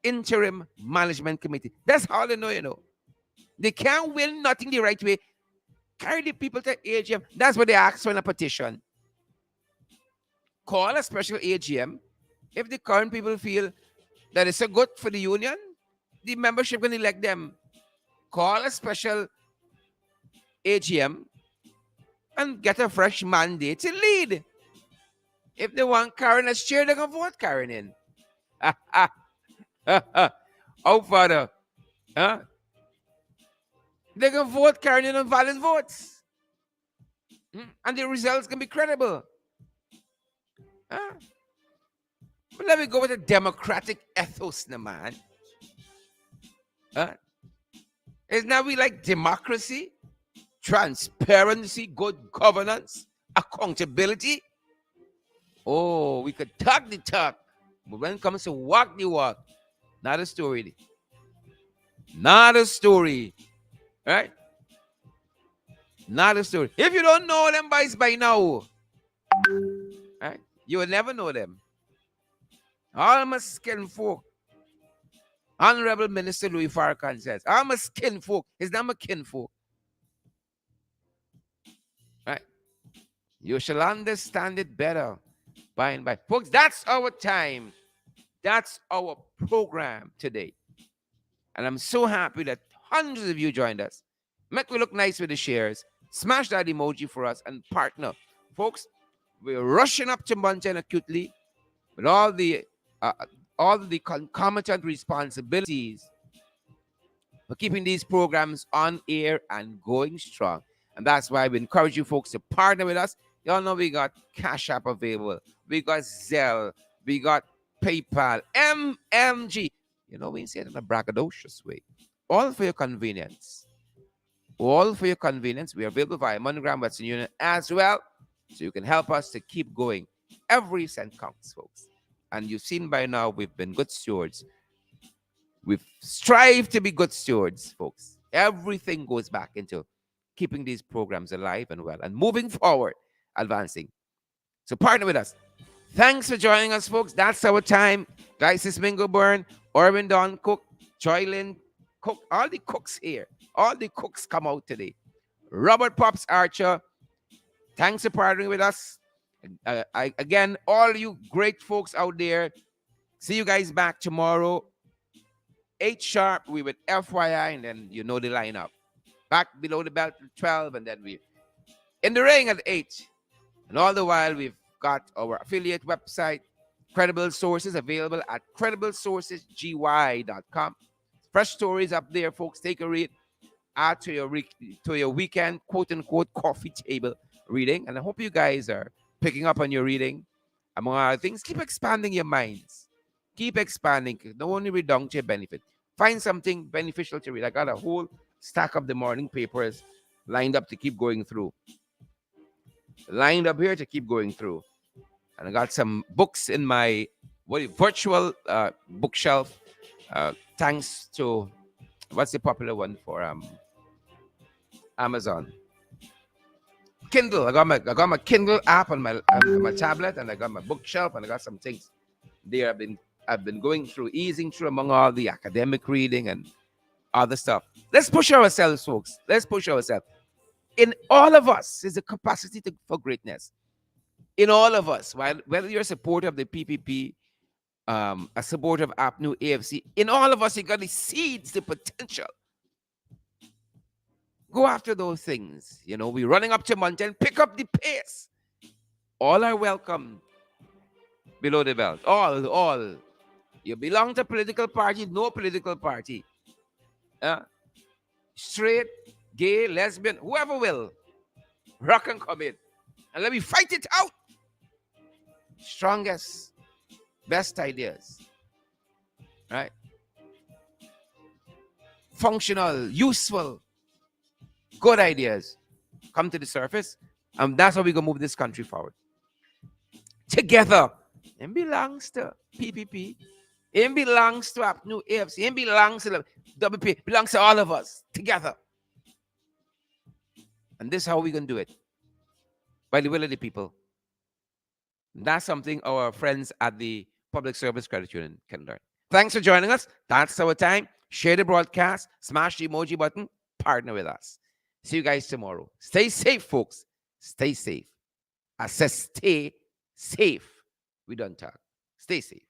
interim management committee. That's all they know, you know. They can't win nothing the right way. Carry the people to AGM. That's what they ask for in a petition. Call a special AGM. If the current people feel that it's so good for the union, the membership can elect them. Call a special AGM and get a fresh mandate to lead. If they want Karen as chair, they can vote Karen in. Oh, Father. Huh? They can vote Karen in on valid votes. And the results can be credible. Huh? But let me go with a democratic ethos, man. Huh? Isn't that we like democracy, transparency, good governance, accountability? Oh, we could talk the talk, but when it comes to walk the walk, not a story. Not a story, right? Not a story. If you don't know them boys by now, right, you will never know them. All my skin folk. Honorable Minister Louis Farrakhan says, I'm a skin folk. It's not my kinfolk. Right? You shall understand it better by and by. Folks, that's our time. That's our program today. And I'm so happy that hundreds of you joined us. Make we look nice with the shares. Smash that emoji for us and partner. Folks, we're rushing up to Mountain acutely with uh, all the concomitant responsibilities for keeping these programs on air and going strong. And that's why we encourage you folks to partner with us. Y'all know we got Cash App available. We got Zelle. We got PayPal. MMG. You know, we say it in a braggadocious way. All for your convenience. All for your convenience. We are available via MoneyGram, Western Union as well. So you can help us to keep going. Every cent counts, folks. And you've seen by now we've been good stewards. We've strived to be good stewards, folks. Everything goes back into keeping these programs alive and well and moving forward, advancing. So partner with us. Thanks for joining us, folks. That's our time. Glycis Mingo Byrne, Orvin Don Cook, Joylyn Cook, all the cooks here. All the cooks come out today. Robert Pops Archer, thanks for partnering with us. Again, all you great folks out there, see you guys back tomorrow. 8 sharp, we with FYI, and then you know the lineup. Back below the belt at 12, and then we in the ring at 8. And all the while, we've got our affiliate website, Credible Sources, available at crediblesourcesgy.com. Fresh stories up there, folks. Take a read. Add to your weekend, quote-unquote, coffee table reading. And I hope you guys are picking up on your reading. Among other things, keep expanding your minds. Keep expanding. Don't only read down to your benefit. Find something beneficial to read. I got a whole stack of the morning papers lined up to keep going through. Lined up here to keep going through. And I got some books in my virtual bookshelf. Thanks to, what's the popular one for Amazon? Kindle. I got my Kindle app on my tablet, and I got my bookshelf, and I got some things there. I've been going through, easing through among all the academic reading and other stuff. Let's push ourselves, folks. Let's push ourselves. In all of us is a capacity for greatness. In all of us, whether you're a supporter of the PPP, a supporter of APNU, AFC, in all of us, you got the seeds, the potential. Go after those things. You know, we're running up to mountain, pick up the pace. All are welcome below the belt. All. You belong to political party, no political party. Straight, gay, lesbian, whoever will. Rock and come in. And let me fight it out. Strongest, best ideas. Right? Functional, useful, good ideas come to the surface. And that's how we're going to move this country forward. Together. It belongs to PPP. It belongs to APNU, AFC. It belongs to WP. It belongs to all of us together. And this is how we're going to do it. By the will of the people. That's something our friends at the Public Service Credit Union can learn. Thanks for joining us. That's our time. Share the broadcast. Smash the emoji button. Partner with us. See you guys tomorrow. Stay safe, folks. Stay safe. I said stay safe. We don't talk. Stay safe.